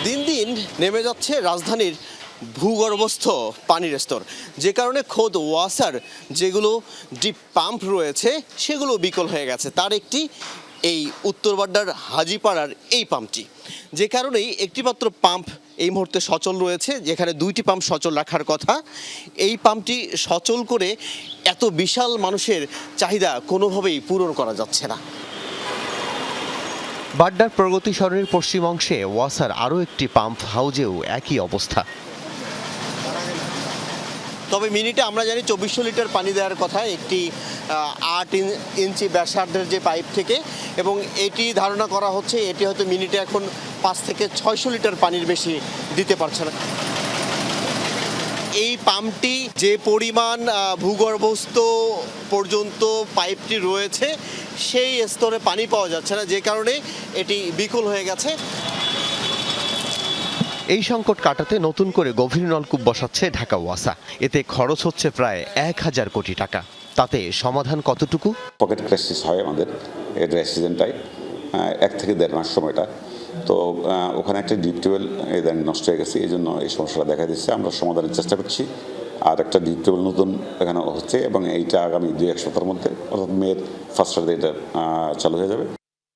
দিন দিন নেমে যাচ্ছে রাজধানীর ভূগর্ভস্থ পানির স্তর, যে কারণে খোদ ওয়াসার যেগুলো ডিপ পাম্প রয়েছে সেগুলো বিকল হয়ে গেছে। তার একটি এই উত্তর বাড্ডার হাজিপাড়ার এই পাম্পটি, যে কারণেই একটি মাত্র পাম্প এই মুহূর্তে সচল রয়েছে, যেখানে 2টি পাম্প সচল রাখার কথা। এই পাম্পটি সচল করে এত বিশাল মানুষের চাহিদা কোনোভাবেই পূরণ করা যাচ্ছে না। বাড্ডার প্রগতি সরণির পশ্চিম অংশে ওয়াসার আরও একটি পাম্প হাউজেও একই অবস্থা। তবে মিনিটে আমরা জানি 2400 লিটার পানি দেওয়ার কথা একটি 8 ইঞ্চি ব্যাসার্ধের যে পাইপ থেকে, এবং এটি ধারণা করা হচ্ছে এটি হয়তো মিনিটে এখন 5 থেকে 600 লিটার পানির বেশি দিতে পারছে না। এই পাম্পটি যে পরিমাণ ভূগর্ভস্থ পর্যন্ত পাইপটি রয়েছে সেই স্তরে পানি পাওয়া যাচ্ছে না, যে কারণে এটি বিকল হয়ে গেছে। এই সংকট কাটাতে নতুন করে গভীর নলকূপ বসাচ্ছে ঢাকা ওয়াসা। এতে খরচ হচ্ছে প্রায় 1000 কোটি টাকা। তাতে সমাধান কতটুকু? পকেট ক্রাইসিস হয় আমাদের এই ড্রাই সিজনটাই, 1 থেকে 1.5 মাস সময়টা। তো ওখানে একটা ডিপ টিউবওয়েল ইদানিং নষ্ট হয়ে গেছে, এই জন্য এই সমস্যাটা দেখা দিচ্ছে। আমরা সমাধানের চেষ্টা করছি। আর একটা ডিপ টিউবওয়েল নতুন এখানে হচ্ছে, এবং এইটা আগামী 2-1 সপ্তাহের মধ্যে, অর্থাৎ মের ফার্স্টে এটা চালু হয়ে যাবে।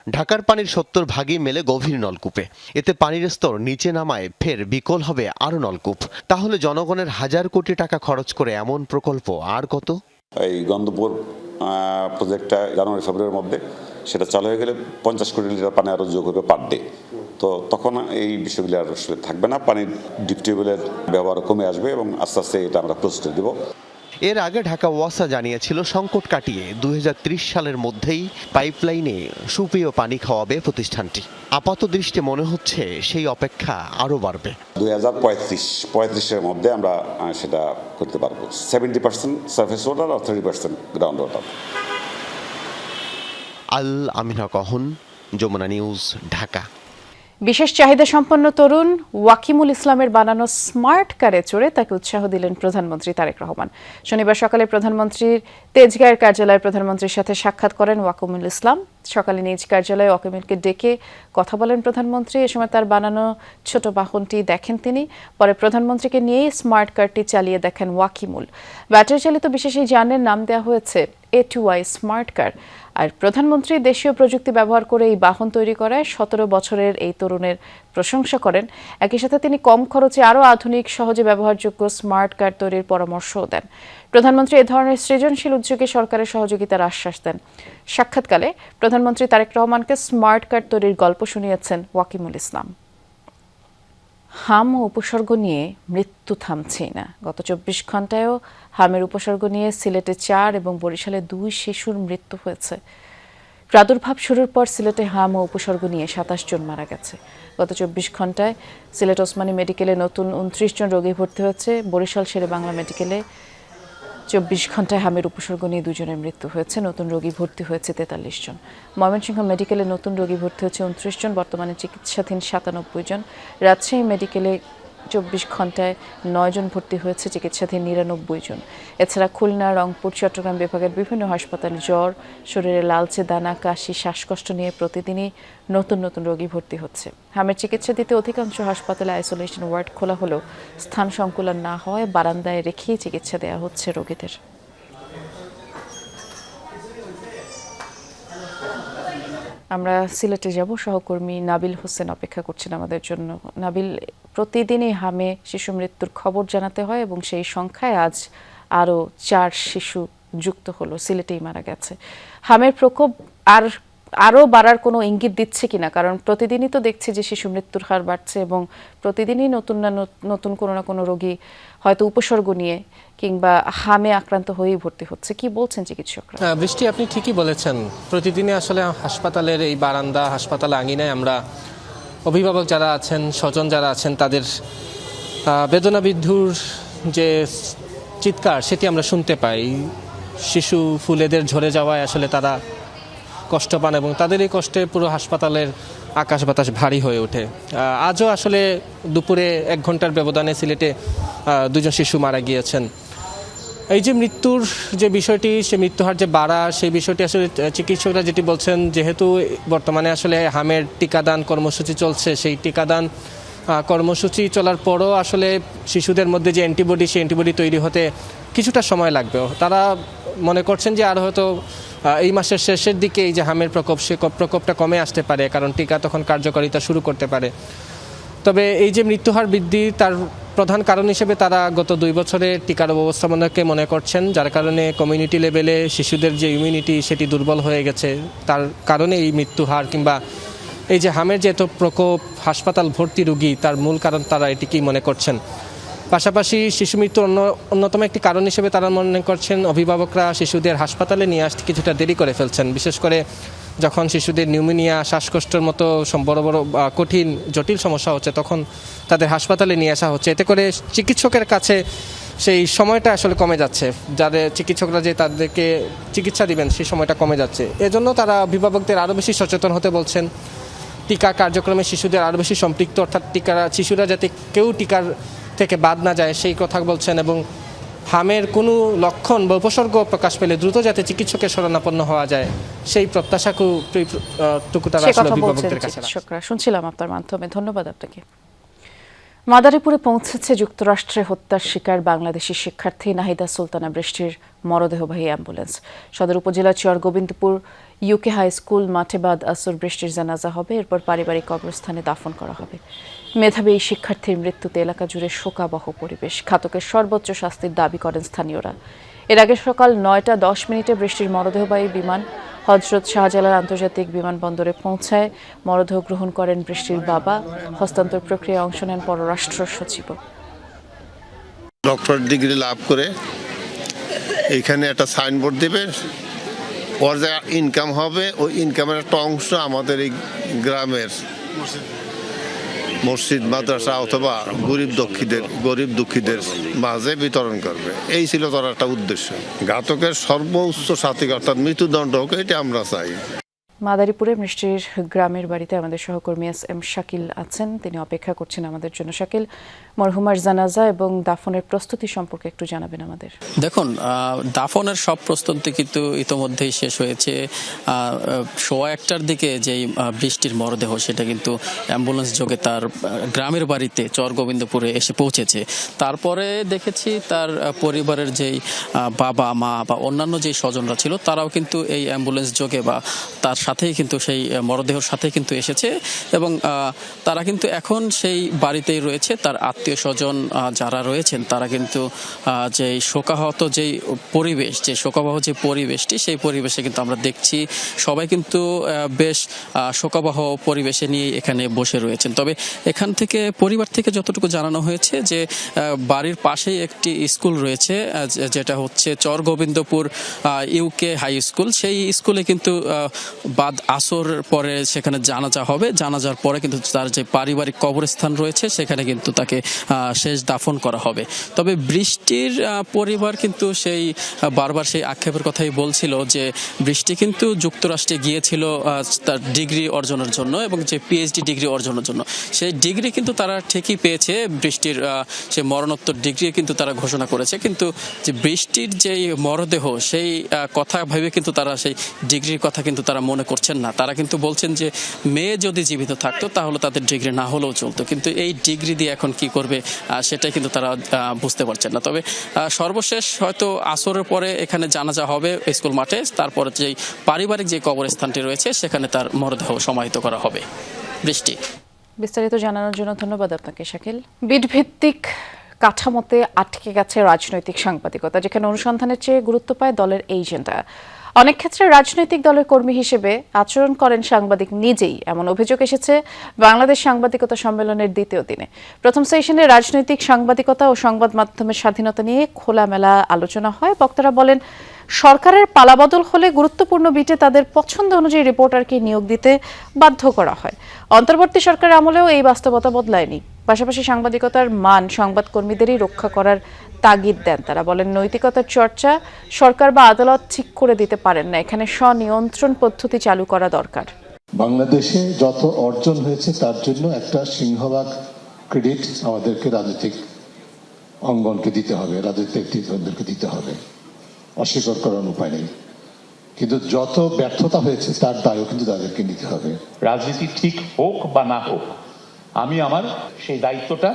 ঢাকার পানির 70 ভাগই মেলে গভীর নলকূপে। এতে পানির স্তর নিচে নামায় ফের বিকল হবে আরও নলকূপ। তাহলে জনগণের 1000 কোটি টাকা খরচ করে এমন প্রকল্প আর কত? এই গন্ধপুর প্রজেক্টটা জানুয়ারি ফেব্রুয়ারির মধ্যে সেটা চালু হয়ে গেলে 50 কোটি লিটার পানি আরও যোগ হবে পার ডে। তো তখন এই বিষয়গুলি আর আসলে থাকবে না, পানির ডিপ টিউবওয়েলের ব্যবহার কমে আসবে এবং আস্তে আস্তে এটা আমরা ক্লোজ করে দেবো। এর আগে ঢাকা ওয়াসা জানিয়েছিল সংকট কাটিয়ে 2030 সালের মধ্যেই পাইপলাইনে সুপেয় পানি খাওয়াবে প্রতিষ্ঠানটি। আপাত দৃষ্টি মনে হচ্ছে সেই অপেক্ষা আরও বাড়বে। 2035-এর মধ্যে আমরা সেটা করতে পারবো। 70% সারফেস ওয়াটার আর 30% গ্রাউন্ড ওয়াটার। আল আমিনা কহন, যমুনা নিউজ, ঢাকা। বিশেষ চাহিদা সম্পন্ন তরুণ ওয়াকিমুল ইসলামের বানানো স্মার্ট কারে চড়ে তাকে উৎসাহ দিলেন প্রধানমন্ত্রী তারেক রহমান। শনিবার সকালে প্রধানমন্ত্রীর তেজগাঁয়ের কার্যালয়ে প্রধানমন্ত্রীর সাথে সাক্ষাৎ করেন ওয়াকিমুল ইসলাম। সকালে নিজ কার্যালয়ে ওয়াকিমুলকে ডেকে কথা বলেন প্রধানমন্ত্রী। এ সময় তার বানানো ছোট বাহনটি দেখেন তিনি। পরে প্রধানমন্ত্রীকে নিয়েই স্মার্ট কারটি চালিয়ে দেখেন ওয়াকিমুল। ব্যাটারি চালিত বিশেষ এই যানের নাম দেওয়া হয়েছে A2i স্মার্ট কার। আর প্রধানমন্ত্রী দেশীয় প্রযুক্তি ব্যবহার করে এই বাহন তৈরি করায় 17 বছরের এই তরুণের প্রশংসা করেন। একই সাথে তিনি কম খরচে আরও আধুনিক, সহজে ব্যবহারযোগ্য স্মার্ট কার তৈরির পরামর্শও দেন। প্রধানমন্ত্রী এ ধরনের সৃজনশীল উদ্যোগে সরকারের সহযোগিতার আশ্বাস দেন। সাক্ষাৎকালে প্রধানমন্ত্রী তারেক রহমানকে স্মার্ট কার তৈরির গল্প শুনিয়েছেন ওয়াকিমুল ইসলাম। হাম ও উপসর্গ নিয়ে মৃত্যু থামছেই না। গত 24 ঘন্টায়ও হামের উপসর্গ নিয়ে সিলেটে 4 এবং বরিশালে 2 শিশুর মৃত্যু হয়েছে। প্রাদুর্ভাব শুরুর পর সিলেটে হাম ও উপসর্গ নিয়ে 27 জন মারা গেছে। গত 24 ঘন্টায় সিলেট ওসমানী মেডিকেলে নতুন 29 জন রোগী ভর্তি হয়েছে। বরিশাল শেরে বাংলা মেডিকেলে 24 ঘন্টায় হামের উপসর্গ নিয়ে 2 জনের মৃত্যু হয়েছে। নতুন রোগী ভর্তি হয়েছে 43 জন। ময়মনসিংহ মেডিকেলে নতুন রোগী ভর্তি হয়েছে 29 জন, বর্তমানে চিকিৎসাধীন 97 জন। রাজশাহী মেডিকেলে 24 ঘন্টায় 9 জন ভর্তি হয়েছে, চিকিৎসাধীন 99 জন। এছাড়া খুলনা, রংপুর, চট্টগ্রাম বিভাগের বিভিন্ন হাসপাতালে জ্বর, শরীরে লালচে দানা, কাশি, শ্বাসকষ্ট নিয়ে প্রতিদিনই নতুন নতুন রোগী ভর্তি হচ্ছে। হামের চিকিৎসা দিতে অধিকাংশ হাসপাতালে আইসোলেশন ওয়ার্ড খোলা হলেও স্থান সংকুলান না হওয়ায় বারান্দায় রেখেই চিকিৎসা দেওয়া হচ্ছে রোগীদের। আমরা সিলেটে যাব, সহকর্মী নাবিল হোসেন অপেক্ষা করছেন আমাদের জন্য। নাবিল, প্রতিদিনই হামে শিশু মৃত্যুর খবর জানাতে হয় এবং সেই সংখ্যায় আজ আরও 4 শিশু যুক্ত হলো, সিলেটেই মারা গেছে। হামের প্রকোপ আরও বাড়ার কোনো ইঙ্গিত দিচ্ছে কিনা? কারণ প্রতিদিনই তো দেখছি যে শিশু মৃত্যুর হার বাড়ছে এবং প্রতিদিনই নতুন কোনো না কোনো রোগী হয়তো উপসর্গ নিয়ে কিংবা হামে আক্রান্ত হয়েই ভর্তি হচ্ছে। কি বলছেন চিকিৎসকরা? বৃষ্টি, আপনি ঠিকই বলেছেন। প্রতিদিনই আসলে হাসপাতালের এই বারান্দা, হাসপাতাল আঙিনায় আমরা অভিভাবক যারা আছেন, স্বজন যারা আছেন, তাদের বেদনাবিদ্ধুর যে চিৎকার সেটি আমরা শুনতে পাই। শিশু ফুলেদের ঝরে যাওয়ায় আসলে তারা কষ্ট পান এবং তাদের এই কষ্টে পুরো হাসপাতালের আকাশ বাতাস ভারী হয়ে ওঠে। আজও আসলে দুপুরে 1 ঘন্টার ব্যবধানে সিলেটে 2 জন শিশু মারা গিয়েছেন। এই যে মৃত্যুর যে বিষয়টি, সে মৃত্যুহার যে বাড়া, সেই বিষয়টি আসলে চিকিৎসকরা যেটি বলছেন, যেহেতু বর্তমানে আসলে হামের টিকাদান কর্মসূচি চলছে, সেই টিকাদান কর্মসূচি চলার পরও আসলে শিশুদের মধ্যে যে অ্যান্টিবডি, সেই অ্যান্টিবডি তৈরি হতে কিছুটা সময় লাগবে। তারা মনে করছেন যে আর হয়তো এই মাসের শেষের দিকে এই যে হামের প্রকোপ, সে প্রকোপটা কমে আসতে পারে, কারণ টিকা তখন কার্যকারিতা শুরু করতে পারে। তবে এই যে মৃত্যুহার বৃদ্ধি, তার প্রধান কারণ হিসেবে তারা গত 2 বছরে টিকার অব্যবস্থাপনাকে মনে করছেন, যার কারণে কমিউনিটি লেভেলে শিশুদের যে ইমিউনিটি সেটি দুর্বল হয়ে গেছে। তার কারণে এই মৃত্যুহার কিংবা এই যে হামের যে এত প্রকোপ, হাসপাতাল ভর্তি রোগী, তার মূল কারণ তারা এটিকেই মনে করছেন। পাশাপাশি শিশু মৃত্যুর অন্যতম একটি কারণ হিসেবে তারা মনে করছেন অভিভাবকরা শিশুদের হাসপাতালে নিয়ে আসতে কিছুটা দেরি করে ফেলছেন, বিশেষ করে যখন শিশুদের নিউমোনিয়া, শ্বাসকষ্টের মতো বড় বড় কঠিন জটিল সমস্যা হচ্ছে, তখন তাদের হাসপাতালে নিয়ে আসা হচ্ছে। এতে করে চিকিৎসকের কাছে সেই সময়টা আসলে কমে যাচ্ছে, যাদের চিকিৎসকরা যে তাদেরকে চিকিৎসা দিবেন সেই সময়টা কমে যাচ্ছে। এজন্য তারা অভিভাবকদের আরও বেশি সচেতন হতে বলছেন। টিকা কার্যক্রমে শিশুদের আরও বেশি সম্পৃক্ত, অর্থাৎ শিশুরা যাতে কেউ টিকার থেকে বাদ না যায় সেই কথা বলছেন, এবং হামের কোনো লক্ষণ বা উপসর্গ প্রকাশ পেলে দ্রুত যাতে চিকিৎসকের শরণাপন্ন হওয়া যায় সেই প্রত্যাশাটুকু তারা আসলে অভিভাবকদের কাছে চিকিৎসকরা। শুনছিলাম আপনার মাধ্যমে, ধন্যবাদ আপনাকে। মাদারীপুরে পৌঁছেছে যুক্তরাষ্ট্রে হত্যার শিকার বাংলাদেশি শিক্ষার্থী নাহিদা সুলতানা বৃষ্টির মরদেহবাহী অ্যাম্বুলেন্স। সদর উপজেলার চর গোবিন্দপুর ইউকে হাই স্কুল মাঠে বাদ আসর বৃষ্টির জানাজা হবে, এরপর পারিবারিক কবরস্থানে দাফন করা হবে। মেধাবী এই শিক্ষার্থীর মৃত্যুতে এলাকা জুড়ে শোকাবহ পরিবেশ। ঘাতকের সর্বোচ্চ শাস্তির দাবি করেন স্থানীয়রা। এর আগে সকাল 9টা 10 মিনিটে বৃষ্টির মরদেহবাহী বিমান হযরত শাহজালাল আন্তর্জাতিক বিমানবন্দরে পৌঁছায়। মরদেহ গ্রহণ করেন বৃষ্টির বাবা। হস্তান্তর প্রক্রিয়ায় অংশ নেন পররাষ্ট্র সচিব। ডক্টর ডিগ্রি লাভ করে এখানে একটা সাইনবোর্ড দেবে, ওর যে ইনকাম হবে ওই ইনকামের একটা অংশ আমাদের এই গ্রামের মসজিদ, মাদ্রাসা অথবা গরিব দুঃখীদের মাঝে বিতরণ করবে। এই ছিল তার একটা উদ্দেশ্য। ঘাতকের সর্বোচ্চ শাস্তি অর্থাৎ মৃত্যুদণ্ড হোক, এটা আমরা চাই। মাদারীপুরে বৃষ্টির গ্রামের বাড়িতে আমাদের সহকর্মী এস.এম. শাকিল আছেন, তিনি অপেক্ষা করছেন আমাদের জন্য। শাকিল, মরহুমার জানাজা এবং দাফনের প্রস্তুতি সম্পর্কে একটু জানাবেন আমাদের। দেখুন, দাফনের সব প্রস্তুতি কিন্তু ইতোমধ্যেই শেষ হয়েছে। 1:15টার দিকে যেই বৃষ্টির মরদেহ সেটা কিন্তু অ্যাম্বুলেন্স যোগে তার গ্রামের বাড়িতে চরগোবিন্দপুরে এসে পৌঁছেছে। তারপরে দেখেছি তার পরিবারের যেই বাবা মা বা অন্যান্য যেই স্বজনরা ছিল তারাও কিন্তু এই অ্যাম্বুলেন্স যোগে বা তার সাথেই কিন্তু সেই মরদেহের সাথে কিন্তু এসেছে এবং তারা কিন্তু এখন সেই বাড়িতেই রয়েছে। তার আত্মীয় স্বজন যারা রয়েছেন তারা কিন্তু যে শোকাহত যেই পরিবেশ, যে শোকাবহ যে পরিবেশটি, সেই পরিবেশে কিন্তু আমরা দেখছি সবাই কিন্তু বেশ শোকাবহ পরিবেশে নিয়ে এখানে বসে রয়েছেন। তবে এখান থেকে পরিবার থেকে যতটুকু জানানো হয়েছে যে বাড়ির পাশেই একটি স্কুল রয়েছে যেটা হচ্ছে চরগোবিন্দপুর ইউকে হাই স্কুল। সেই স্কুলে কিন্তু বাদ আসর পরে সেখানে জানাজা হবে। জানাজার পরে কিন্তু তার যে পারিবারিক কবরস্থান রয়েছে সেখানে কিন্তু তাকে শেষ দাফন করা হবে। তবে বৃষ্টির পরিবার কিন্তু সেই বারবার সেই আক্ষেপের কথাই বলছিল যে বৃষ্টি কিন্তু যুক্তরাষ্ট্রে গিয়েছিল তার ডিগ্রি অর্জনের জন্য এবং যে পিএইচডি ডিগ্রি অর্জনের জন্য। সেই ডিগ্রি কিন্তু তারা ঠিকই পেয়েছে, বৃষ্টির সেই মরণোত্তর ডিগ্রি কিন্তু তারা ঘোষণা করেছে। কিন্তু যে বৃষ্টির যেই মরদেহ সেই কথা ভেবে কিন্তু তারা সেই ডিগ্রির কথা কিন্তু তারা মনে করছেন না। তারা কিন্তু বলছেন যে মেয়ে যদি জীবিত থাকতো তাহলে তাদের ডিগ্রি না হলেও চলতো, কিন্তু এই ডিগ্রি দিয়ে এখন কি করবে সেটাই কিন্তু তারা বুঝতে পারছেন না। তবে সর্বশেষ হয়তো আসরের পরে এখানে জানাজা হবে স্কুল মাঠে, তারপরে যেই পারিবারিক যে কবরস্থানটি রয়েছে সেখানে তার মরদেহ সমাহিত করা হবে। বৃষ্টি, বিস্তারিত জানানোর জন্য ধন্যবাদ আপনাকে শাকিল। বিটভিত্তিক কাঠামোতে আটকে গেছে রাজনৈতিক সাংবাদিকতা, যেখানে অনুসন্ধানের চেয়ে গুরুত্ব পায় দলের এজেন্ডা। অনেক ক্ষেত্রে রাজনৈতিক দলের কর্মী হিসেবে আচরণ করেন সাংবাদিক নিজেই, এমন অভিযোগ এসেছে বাংলাদেশ সাংবাদিকতা সম্মেলনের দ্বিতীয় দিনে। প্রথম সেশনে রাজনৈতিক সাংবাদিকতা ও সংবাদ মাধ্যমের স্বাধীনতা নিয়ে খোলামেলা আলোচনা হয়। বক্তারা বলেন, সরকারের পালাবদল হলে গুরুত্বপূর্ণ বিটে তাদের পছন্দ অনুযায়ী রিপোর্টারকে নিয়োগ দিতে বাধ্য করা হয়। অন্তর্বর্তী সরকারের আমলেও এই বাস্তবতা বদলায়নি। পাশাপাশি সাংবাদিকতার মান সংবাদকর্মীদেরই রক্ষা করার তাগিদ দেন তারা। বলেন, নৈতিকতার চর্চা সরকার বা আদালত ঠিক করে দিতে পারেন না, এখানে স্বনিয়ন্ত্রণ পদ্ধতি চালু করা দরকার। বাংলাদেশে যত অর্জন হয়েছে তার জন্য একটা সিংহভাগ ক্রেডিট আমাদেরকে রাজনৈতিক অঙ্গনকে দিতে হবে, রাজনৈতিক ব্যক্তিত্বদেরকে দিতে হবে, অস্বীকার করার উপায় নেই। কিন্তু যত ব্যর্থতা হয়েছে তার দায়ও কিন্তু তাদেরকে নিতে হবে। রাজনীতি ঠিক হোক বা না হোক, আমি আমার সেই দায়িত্বটা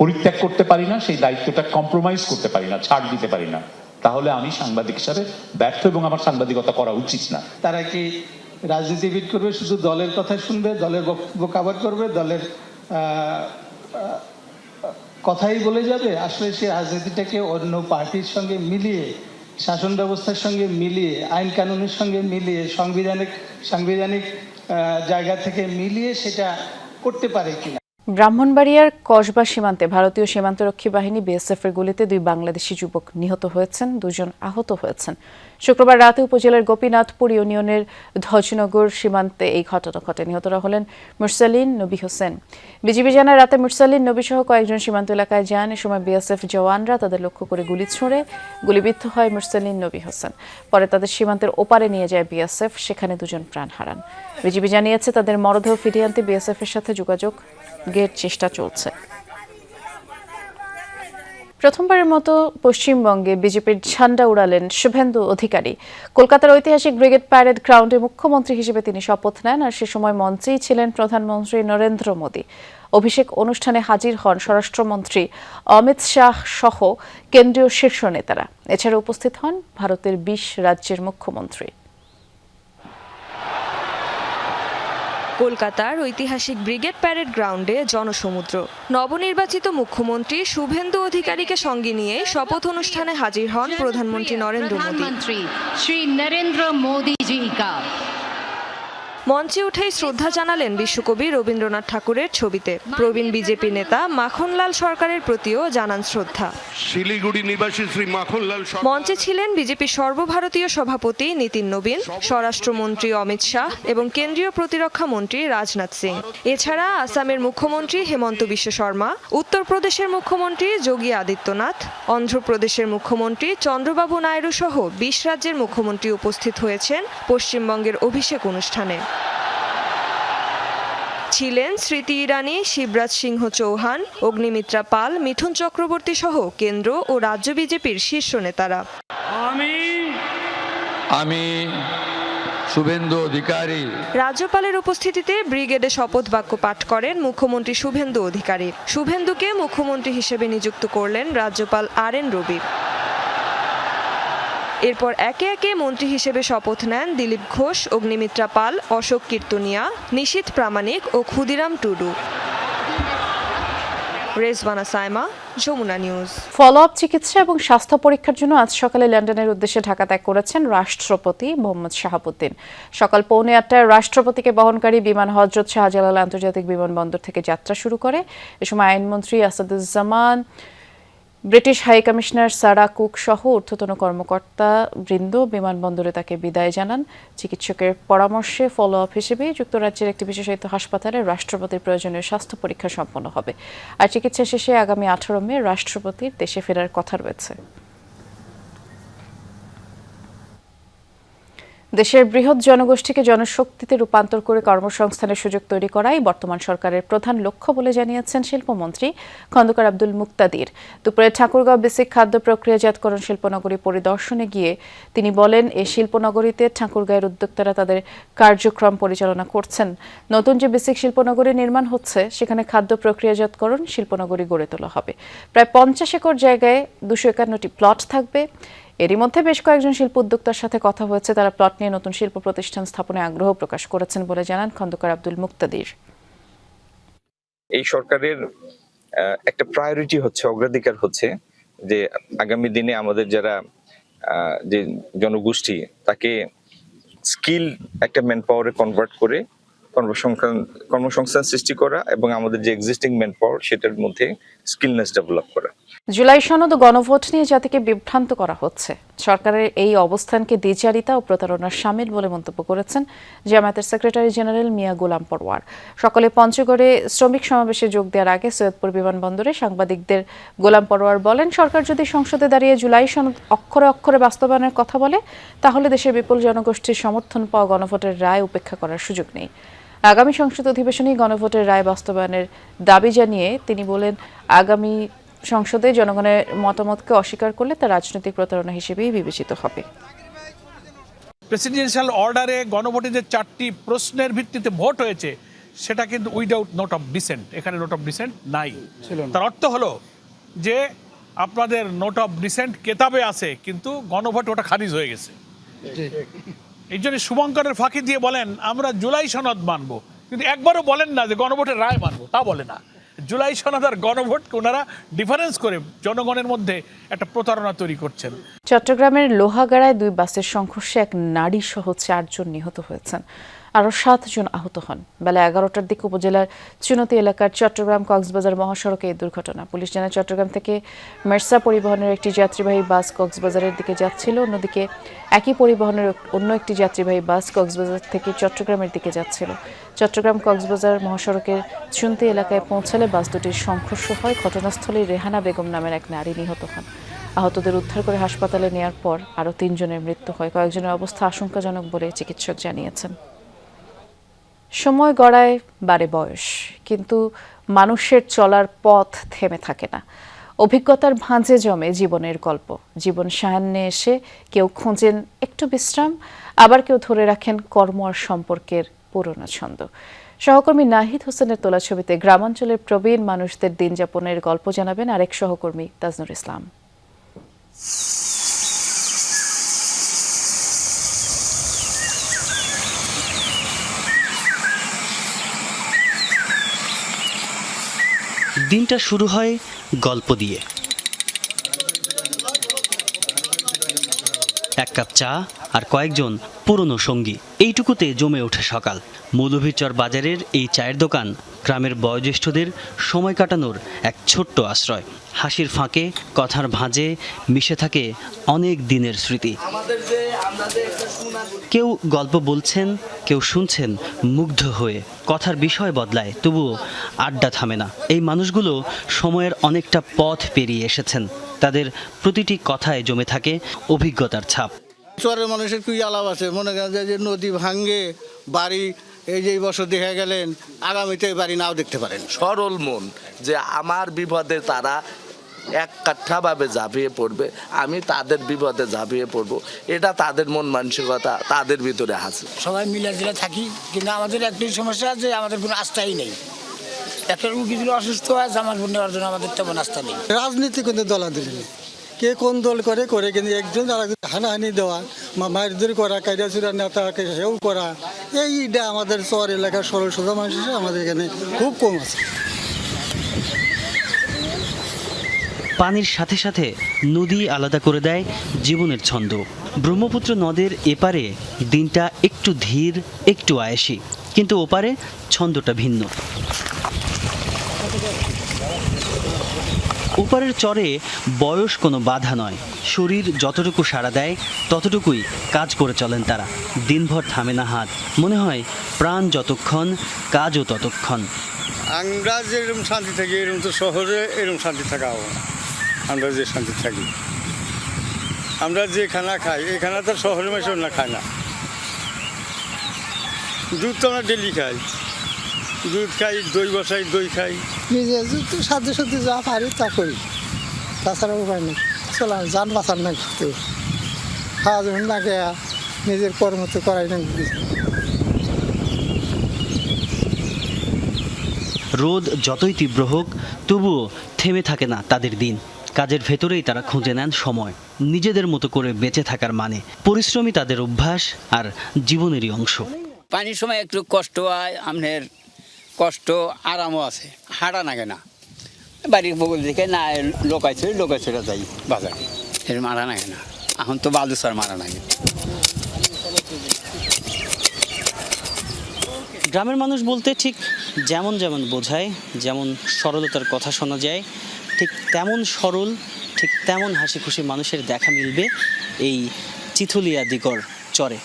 পরিত্যাগ করতে পারি না, সেই দায়িত্বটা কম্প্রোমাইজ করতে পারি না, ছাড় দিতে পারি না। তাহলে আমি সাংবাদিক হিসাবে ব্যর্থ এবং আমার সাংবাদিকতা করা উচিত না। তারা কি রাজনীতিবিদ করবে, শুধু দলের কথা শুনবে, দলের বক্তব্য কাভার করবে, দলের কথাই বলে যাবে? আসলে সে রাজনীতিটাকে অন্য পার্টির সঙ্গে মিলিয়ে, শাসন ব্যবস্থার সঙ্গে মিলিয়ে, আইন কানুনের সঙ্গে মিলিয়ে, সাংবিধানিক জায়গা থেকে মিলিয়ে সেটা করতে পারে কিনা। ব্রাহ্মণবাড়িয়ার কসবা সীমান্তে ভারতীয় সীমান্তরক্ষী বাহিনী বিএসএফের গুলিতে 2 বাংলাদেশি যুবক নিহত হয়েছেন, 2 জন আহত হয়েছেন। শুক্রবার রাতে উপজেলার গোপীনাথপুর ইউনিয়নের ধ্বজনগর সীমান্তে এই ঘটনা ঘটে। নিহতরা হলেন মুরসালিন নবী হোসেন। বিজিবি জানায়, রাতে মুরসালিন নবী সহ কয়েকজন সীমান্ত এলাকায় যান। এ সময় বিএসএফ জওয়ানরা তাদের লক্ষ্য করে গুলি ছোড়ে। গুলিবিদ্ধ হয় মুরসালিন নবী হোসেন। পরে তাদের সীমান্তের ওপারে নিয়ে যায় বিএসএফ, সেখানে 2 জন প্রাণ হারান। বিজিবি জানিয়েছে তাদের মরদেহ ফিরিয়ে আনতে বিএসএফ এর সাথে যোগাযোগের চেষ্টা চলছে। প্রথমবারের মতো পশ্চিমবঙ্গে বিজেপির ঝান্ডা উড়ালেন শুভেন্দু অধিকারী। কলকাতার ঐতিহাসিক ব্রিগেড প্যারেড গ্রাউন্ডে মুখ্যমন্ত্রী হিসেবে তিনি শপথ নেন, আর সে সময় মঞ্চেই ছিলেন প্রধানমন্ত্রী নরেন্দ্র মোদী। অভিষেক অনুষ্ঠানে হাজির হন স্বরাষ্ট্রমন্ত্রী অমিত শাহ সহ কেন্দ্রীয় শীর্ষ নেতারা। এছাড়া উপস্থিত হন ভারতের 20 রাজ্যের মুখ্যমন্ত্রী। কলকাতার ঐতিহাসিক ব্রিগেড প্যারেড গ্রাউন্ডে জনসমুদ্র। নবনির্বাচিত মুখ্যমন্ত্রী শুভেন্দু অধিকারীকে সঙ্গে নিয়ে শপথ অনুষ্ঠানে হাজির হন প্রধানমন্ত্রী নরেন্দ্র মোদী। মঞ্চে উঠেই শ্রদ্ধা জানালেন বিশ্বকবি রবীন্দ্রনাথ ঠাকুরের ছবিতে। প্রবীণ বিজেপি নেতা মাখনলাল সরকারের প্রতিও জানান শ্রদ্ধা। শিলিগুড়ি নিবাসী শ্রী মাখনলাল মঞ্চে ছিলেন বিজেপি সর্বভারতীয় সভাপতি নীতিন নবীন, স্বরাষ্ট্রমন্ত্রী অমিত শাহ এবং কেন্দ্রীয় প্রতিরক্ষা মন্ত্রী রাজনাথ সিং। এছাড়া আসামের মুখ্যমন্ত্রী হেমন্ত বিশ্ব শর্মা, উত্তরপ্রদেশের মুখ্যমন্ত্রী যোগী আদিত্যনাথ, অন্ধ্রপ্রদেশের মুখ্যমন্ত্রী চন্দ্রবাবু নাইডু সহ 20 রাজ্যের মুখ্যমন্ত্রী উপস্থিত হয়েছেন পশ্চিমবঙ্গের অভিষেক অনুষ্ঠানে। ছিলেন স্মৃতি ইরানি, শিবরাজ সিংহ চৌহান, অগ্নিমিত্রা পাল, মিঠুন চক্রবর্তী সহ কেন্দ্র ও রাজ্য বিজেপির শীর্ষ নেতারা। আমি শুভেন্দু অধিকারী। রাজ্যপালের উপস্থিতিতে ব্রিগেডে শপথ বাক্য পাঠ করেন মুখ্যমন্ত্রী শুভেন্দু অধিকারী। শুভেন্দুকে মুখ্যমন্ত্রী হিসেবে নিযুক্ত করলেন রাজ্যপাল RN রবি। এরপর একে একে মন্ত্রী হিসেবে শপথ নেন দিলীপ ঘোষ, অগ্নিমিত্রা পাল, অশোক কীর্তনিয়া, নিশীথ প্রামাণিক ও Kshudiram Tudu. Rezwana Saima, Jamuna news. Follow up চিকিৎসা এবং স্বাস্থ্য পরীক্ষার জন্য আজ সকালে লন্ডনের উদ্দেশ্যে ঢাকা ত্যাগ করেছেন রাষ্ট্রপতি মোহাম্মদ শাহাবুদ্দিন। সকাল 8:45টায় রাষ্ট্রপতিকে বহনকারী বিমান হযরত শাহজালাল আন্তর্জাতিক বিমানবন্দর থেকে যাত্রা শুরু করে। এ সময় আইনমন্ত্রী Asaduzzaman, British high commissioner Sarah Cook সহ ঊর্ধ্বতন কর্মকর্তা বৃন্দ বিমানবন্দরে তাকে বিদায় জানান। চিকিৎসকের পরামর্শে ফলো আপ হিসেবে যুক্তরাজ্যের একটি বিশেষায়িত হাসপাতালে রাষ্ট্রপতির প্রয়োজনীয় স্বাস্থ্য পরীক্ষা সম্পন্ন হবে। আর চিকিৎসা শেষে আগামী 18 মে রাষ্ট্রপতির দেশে ফেরার কথা রয়েছে। দেশের বৃহৎ জনগোষ্ঠীকে জনশক্তিতে রূপান্তর করে কর্মসংস্থানের সুযোগ তৈরি করাই বর্তমান সরকারের প্রধান লক্ষ্য বলে জানিয়েছেন শিল্পমন্ত্রী খন্দকার আব্দুল মুক্তাদির। দুপুরে ঠাকুরগাঁও বেসিক খাদ্য প্রক্রিয়াজাতকরণ শিল্পনগরী পরিদর্শনে গিয়ে তিনি বলেন, এই শিল্পনগরীতে ঠাকুরগাঁয়ের উদ্যোক্তারা তাদের কার্যক্রম পরিচালনা করছেন। নতুন যে বেসিক শিল্পনগরী নির্মাণ হচ্ছে সেখানে খাদ্য প্রক্রিয়াজাতকরণ শিল্পনগরী গড়ে তোলা হবে। প্রায় 50 একর জায়গায় 251টি প্লট থাকবে। এরই মধ্যে বেশ কয়েকজন শিল্প উদ্যোক্তার সাথে কথা হয়েছে। তারা প্লট নিয়ে নতুন শিল্প প্রতিষ্ঠান স্থাপনে আগ্রহ প্রকাশ করেছেন বলে জানান খন্দকার আব্দুল মুক্তাদির। এই সরকারের একটা প্রায়োরিটি হচ্ছে, অগ্রাধিকার হচ্ছে যে আগামী দিনে আমাদের যারা যে জনগোষ্ঠী তাকে স্কিল একটা ম্যান পাওয়ারে কনভার্ট করে কর্মসংস্থান সৃষ্টি করা এবং আমাদের যে এক্সিস্টিং ম্যান পাওয়ার সেটার মধ্যে স্কিলনেস ডেভেলপ করা। জুলাই সনদ ও গণভোট নিয়ে জাতিকে বিভ্রান্ত করা হচ্ছে। সরকারের এই অবস্থানকে দ্বিচারিতা ও প্রতারণার শামিল বলে মন্তব্য করেছেন জামায়াতের সেক্রেটারি জেনারেল মিয়া গোলাম পরওয়ার। সকালে পঞ্চগড়ে শ্রমিক সমাবেশে যোগ দেওয়ার আগে সৈয়দপুর বিমানবন্দরে সাংবাদিকদের গোলাম পরওয়ার বলেন, সরকার যদি সংসদে দাঁড়িয়ে জুলাই সনদ অক্ষরে অক্ষরে বাস্তবায়নের কথা বলে তাহলে দেশের বিপুল জনগোষ্ঠীর সমর্থন পাওয়া গণভোটের রায় উপেক্ষা করার সুযোগ নেই। আগামী সংসদ অধিবেশনেই গণভোটের রায় বাস্তবায়নের দাবি জানিয়ে তিনি বলেন, আগামী সংসদে জনগণের মতামতকে অস্বীকার করলে তা রাজনৈতিক প্রতারণা হিসেবেই বিবেচিত হবে। প্রেসিডেন্সিয়াল অর্ডারে গণভোটে যে 4টি প্রশ্নের ভিত্তিতে ভোট হয়েছে সেটা কিন্তু উইদাউট নোট অফ ডিসেন্ট, এখানে নোট অফ ডিসেন্ট নাই। তার অর্থ হলো যে আপনাদের নোট অফ ডিসেন্ট কেতাবে আছে কিন্তু গণভোট ওটা খারিজ হয়ে গেছে। এই জন্য শুভঙ্করের ফাঁকি দিয়ে বলেন আমরা জুলাই সনদ মানবো, কিন্তু একবারও বলেন না যে গণভোটের রায় মানবো, তা বলে না। জুলাই সনদ আর গণভোটকে ওনারা ডিফারেন্স করে জনগণের মধ্যে একটা প্রতারণা তৈরি করছেন। চট্টগ্রামের লোহাগাড়ায় 2 বাসের সংঘর্ষে এক নারী সহ 4 জন নিহত হয়েছেন, আরও 7 জন আহত হন। বেলা 11টার দিকে উপজেলার চুনতি এলাকার চট্টগ্রাম কক্সবাজার মহাসড়কে এই দুর্ঘটনা। পুলিশ জানায়, চট্টগ্রাম থেকে মেরসা পরিবহনের একটি যাত্রীবাহী বাস কক্সবাজারের দিকে যাচ্ছিল, অন্যদিকে একই পরিবহনের অন্য একটি যাত্রীবাহী বাস কক্সবাজার থেকে চট্টগ্রামের দিকে যাচ্ছিল। চট্টগ্রাম কক্সবাজার মহাসড়কের চুনতি এলাকায় পৌঁছালে বাস দুটির সংঘর্ষ হয়। ঘটনাস্থলে রেহানা বেগম নামের এক নারী নিহত হন। আহতদের উদ্ধার করে হাসপাতালে নেওয়ার পর আরও 3 জনের মৃত্যু হয়। কয়েকজনের অবস্থা আশঙ্কাজনক বলে চিকিৎসক জানিয়েছেন। সময় গড়ায় বাড়ে বয়স, কিন্তু মানুষের চলার পথ থেমে থাকে না। অভিজ্ঞতার ভাঁজে জমে জীবনের গল্প। জীবন সায়ান্নে এসে কেউ খোঁজেন একটু বিশ্রাম, আবার কেউ ধরে রাখেন কর্ম আর সম্পর্কের পুরনো ছন্দ। সহকর্মী নাহিদ হোসেনের তোলা ছবিতে গ্রামাঞ্চলের প্রবীণ মানুষদের দিন যাপনের গল্প জানাবেন আরেক সহকর্মী তাজনুর ইসলাম। দিনটা শুরু হয় গল্প দিয়ে। এক কাপ চা আর কয়েকজন পুরনো সঙ্গী, এইটুকুতে জমে ওঠে সকাল। মৌলভীচর বাজারের এই চায়ের দোকান গ্রামের বয়োজ্যেষ্ঠদের সময় কাটানোর এক ছোট্ট আশ্রয়। হাসির ফাঁকে কথার ভাঁজে মিশে থাকে অনেক দিনের স্মৃতি। কেউ গল্প বলছেন, কেউ শুনছেন মুগ্ধ হয়ে। কথার বিষয় বদলায়, তবুও আড্ডা থামে না। এই মানুষগুলো সময়ের অনেকটা পথ পেরিয়ে এসেছেন। তাদের প্রতিটি কথায় জমে থাকে অভিজ্ঞতার ছাপ। চরের মানুষের কি আলাপ আছে, মনে করেন যে নদী ভাঙ্গে বাড়ি এই যে বছর দেখা গেলেন, আগামীতে বাড়ি নাও দেখতে পারেন। সরল মন, যে আমার বিপদে তারা এক কাঠাভাবে ঝাঁপিয়ে পড়বে, আমি তাদের বিপদে ঝাঁপিয়ে পড়বো, এটা তাদের মন মানসিকতা তাদের ভিতরে আছে। সবাই মিলাজিলা থাকি, কিন্তু আমাদের একটাই সমস্যা আছে, আমাদের কোনো আস্থাই নেই। একটা রুগী যদি অসুস্থ হয় জামাত নেওয়ার জন্য আমাদের তেমন আস্থা নেই। রাজনীতি কিন্তু দলাদলি নেই, কে কোন দল করে কিন্তু একজন হানাহানি দেওয়া, মারধর করা, কায়দা চুরা নেতাকে হেউ করা, এইটা আমাদের চর এলাকার সরল সোজা মানুষ আমাদের এখানে খুব কম আছে। পানির সাথে সাথে নদী আলাদা করে দেয় জীবনের ছন্দ। ব্রহ্মপুত্র নদের এপারে দিনটা একটু ধীর, একটু আয়েসি, কিন্তু ওপারে ছন্দটা ভিন্ন। ওপারের চরে বয়স কোনো বাধা নয়, শরীর যতটুকু সাড়া দেয় ততটুকুই কাজ করে চলেন তারা। দিনভর থামে না হাত, মনে হয় প্রাণ যতক্ষণ কাজও ততক্ষণ। আমরা যেরকম শান্তি থাকি এরকম তো শহরে এরকম শান্তি থাকা হবে না। আমরা যে শান্তি থাকি, আমরা যে খানা খাই এই খানা তো শহরের মানুষ না খায় না। দুধ তো আমরা ডেলি খাই, দুধ খাই, দই বসাই, দই খাই, নিজে তো সাথে সাথে যা পারি তা করি, তাছাড়া উপায় নেই। চলা যান বাঁচার না, কিন্তু খাওয়া যখন না গেয়া নিজের কর্ম তো করাই না। রোদ যতই তীব্র হোক তবুও থেমে থাকে না তাদের দিন। কাজের ভেতরেই তারা খুঁজে নেন সময়, নিজেদের মতো করে বেঁচে থাকার মানে। পরিশ্রমী তাদের অভ্যাস আর জীবনেরই অংশ। পানির সময় একটু কষ্ট হয়, আপনার কষ্ট আরামও আছে, হাঁটা নাগে না। বাড়ির বগল দিকে না লোকাইছড়ে যাই বাজারে, এর মারা নাগে না। এখন তো বালুচর মারা নাগে। গ্রামের মানুষ বলতে ঠিক যেমন যেমন বোঝায়, যেমন সরলতার কথা শোনা যায়, ঠিক তেমন সরল, ঠিক তেমন হাসি খুশি মানুষের দেখা মিলবে এই চিথুলিয়া দিগর চরে।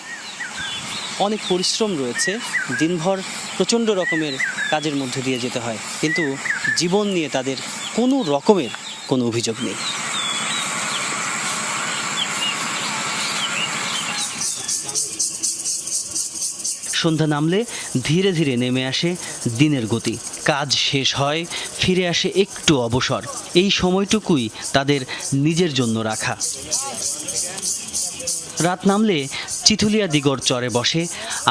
অনেক পরিশ্রম রয়েছে, দিনভর প্রচণ্ড রকমের কাজের মধ্যে দিয়ে যেতে হয়, কিন্তু জীবন নিয়ে তাদের কোনো রকমের কোনো অভিযোগ নেই। সন্ধ্যা নামলে ধীরে ধীরে নেমে আসে দিনের গতি। কাজ শেষ হয়, ফিরে আসে একটু অবসর। এই সময়টুকুই তাদের নিজের জন্য রাখা। রাত নামলে চিথুলিয়া দিগর চরে বসে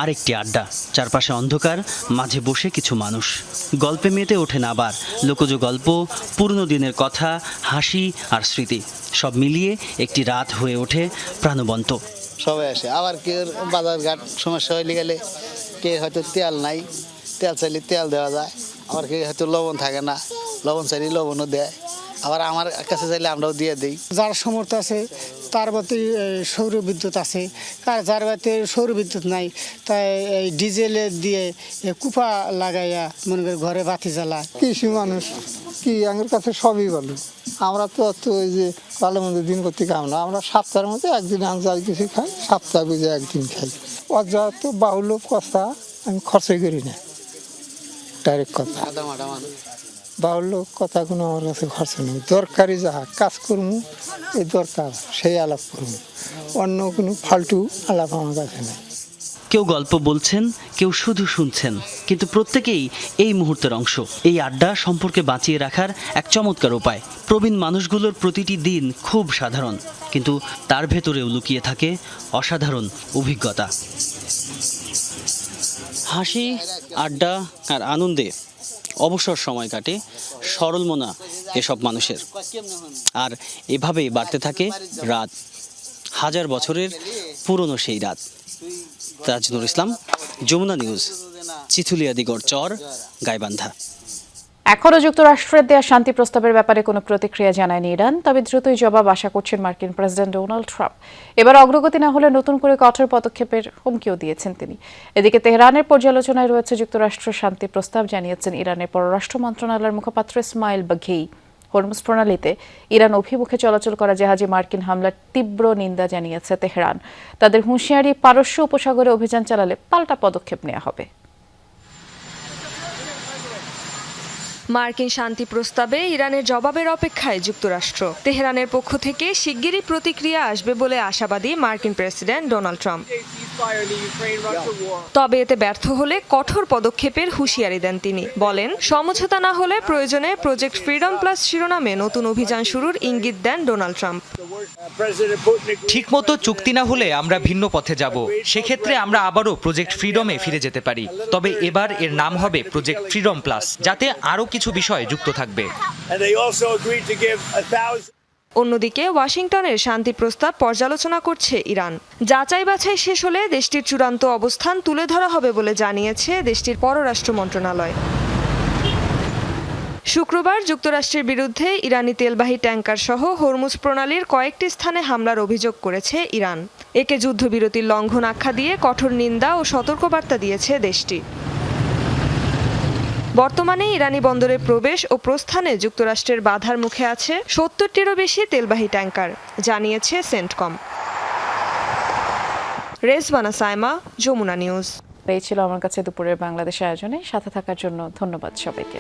আরেকটি আড্ডা। চারপাশে অন্ধকার, মাঝে বসে কিছু মানুষ। গল্পে মেতে ওঠেন আবার লোকজ গল্প, পুরনো দিনের কথা, হাসি আর স্মৃতি। সব মিলিয়ে একটি রাত হয়ে ওঠে প্রাণবন্ত। সবাই আসে, আবার কেউ বাজার ঘাট সমস্যা হয়ে গেলে কে হয়তো তেল নাই, তেল চাইলে তেল দেওয়া যায়। আবার কেউ হয়তো লবণ থাকে না, লবণ চাইলে লবণও দেয়। আবার আমার কাছে চাইলে আমরাও দিয়ে দিই। যার সামর্থ্য আছে তার বাড়িতে সৌর বিদ্যুৎ আছে, আর যার বাড়িতে সৌর বিদ্যুৎ নাই তাই এই ডিজেলে দিয়ে কুপা লাগাইয়া মনে করি ঘরে বাতি জ্বালা। কৃষি মানুষ কি আমার কাছে সবই ভালো। আমরা তো ওই যে ভালো মন্দ দিন করতে খাই না, আমরা সপ্তাহের মধ্যে একদিন আনজাল কিছু খাই, সপ্তাহ বুঝে একদিন খাই। অযা তো বাহুল্য কথা আমি খরচই করি না, ডাইরেক্ট কথা। বাহুল্য কথা কোনো আমার কাছে খরচ নেই। দরকারি যাহা কাজ করবো এই দরকার সেই আলাপ করবো, অন্য কোনো ফালতু আলাপ আমার কাছে নেই। কেউ গল্প বলছেন, কেউ শুধু শুনছেন, কিন্তু প্রত্যেকেই এই মুহূর্তের অংশ। এই আড্ডা সম্পর্কে বাঁচিয়ে রাখার এক চমৎকার উপায়। প্রবীণ মানুষগুলোর প্রতিটি দিন খুব সাধারণ, কিন্তু তার ভেতরেও লুকিয়ে থাকে অসাধারণ অভিজ্ঞতা। হাসি, আড্ডা আর আনন্দে অবসর সময় কাটে সরল মনা এসব মানুষের। আর এভাবেই বাড়তে থাকে রাত, হাজার বছরের পুরনো সেই রাত। তাজনুর ইসলাম, যমুনা নিউজ, চিথুলিয়া দিগর চর, গাইবান্ধা। এখনও যুক্তরাষ্ট্রের দেয়া শান্তি প্রস্তাবের ব্যাপারে কোনো প্রতিক্রিয়া জানায়নি ইরান, তবে দ্রুতই জবাব আশা করছেন মার্কিন প্রেসিডেন্ট ডোনাল্ড ট্রাম্প। এবার অগ্রগতি না হলে নতুন করে কঠোর পদক্ষেপের হুমকিও দিয়েছেন তিনি। এদিকে তেহরানের পর্যালোচনায় রয়েছে যুক্তরাষ্ট্রের শান্তি প্রস্তাব, জানিয়েছেন ইরানের পররাষ্ট্র মন্ত্রণালয়ের মুখপাত্র ইসমাইল বাঘেই। হরমুজ প্রণালীতে ইরান অভিমুখে চলাচল করা জাহাজে মার্কিন হামলার তীব্র নিন্দা জানিয়েছে তেহরান। তাদের হুঁশিয়ারি, পারস্য উপসাগরে অভিযান চালালে পাল্টা পদক্ষেপ নেওয়া হবে। মার্কিন শান্তি প্রস্তাবে ইরানের জবাবের অপেক্ষায় যুক্তরাষ্ট্র। তেহরানের পক্ষ থেকে শিগগিরই প্রতিক্রিয়া আসবে বলে আশাবাদী মার্কিন প্রেসিডেন্ট ডোনাল্ড ট্রাম্প। তবে এতে ব্যর্থ হলে কঠোর পদক্ষেপের হুঁশিয়ারি দেন তিনি। বলেন, সমঝোতা না হলে প্রয়োজনে প্রজেক্ট ফ্রিডম প্লাস শিরোনামে নতুন অভিযান শুরুর ইঙ্গিত দেন ডোনাল্ড ট্রাম্প। ঠিকমতো চুক্তি না হলে আমরা ভিন্ন পথে যাব। সেক্ষেত্রে আমরা আবারও প্রজেক্ট ফ্রিডমে ফিরে যেতে পারি। তবে এবার এর নাম হবে প্রজেক্ট ফ্রিডম প্লাস, যাতে আরও কিছু বিষয় যুক্ত থাকবে। অন্যদিকে ওয়াশিংটনের শান্তি প্রস্তাব পর্যালোচনা করছে ইরান। যাচাই বাছাই শেষ হলে দেশটির চূড়ান্ত অবস্থান তুলে ধরা হবে বলে জানিয়েছে দেশটির পররাষ্ট্র মন্ত্রণালয়। শুক্রবার যুক্তরাষ্ট্রের বিরুদ্ধে ইরানি তেলবাহী ট্যাঙ্কার সহ হরমুজ প্রণালীর কয়েকটি স্থানে হামলার অভিযোগ করেছে ইরান। একে যুদ্ধবিরতির লঙ্ঘন আখ্যা দিয়ে কঠোর নিন্দা ও সতর্কবার্তা দিয়েছে দেশটি। বর্তমানে ইরানি বন্দরে প্রবেশ ও প্রস্থানে যুক্তরাষ্ট্রের বাধার মুখে আছে ৭০টিরও বেশি তেলবাহী ট্যাঙ্কার, জানিয়েছে সেন্টকম। রেজওয়ানা সাইমা, যমুনা নিউজ। এই ছিল আমার কাছে দুপুরের বাংলাদেশ আয়োজনে। সাথে থাকার জন্য ধন্যবাদ সবাইকে।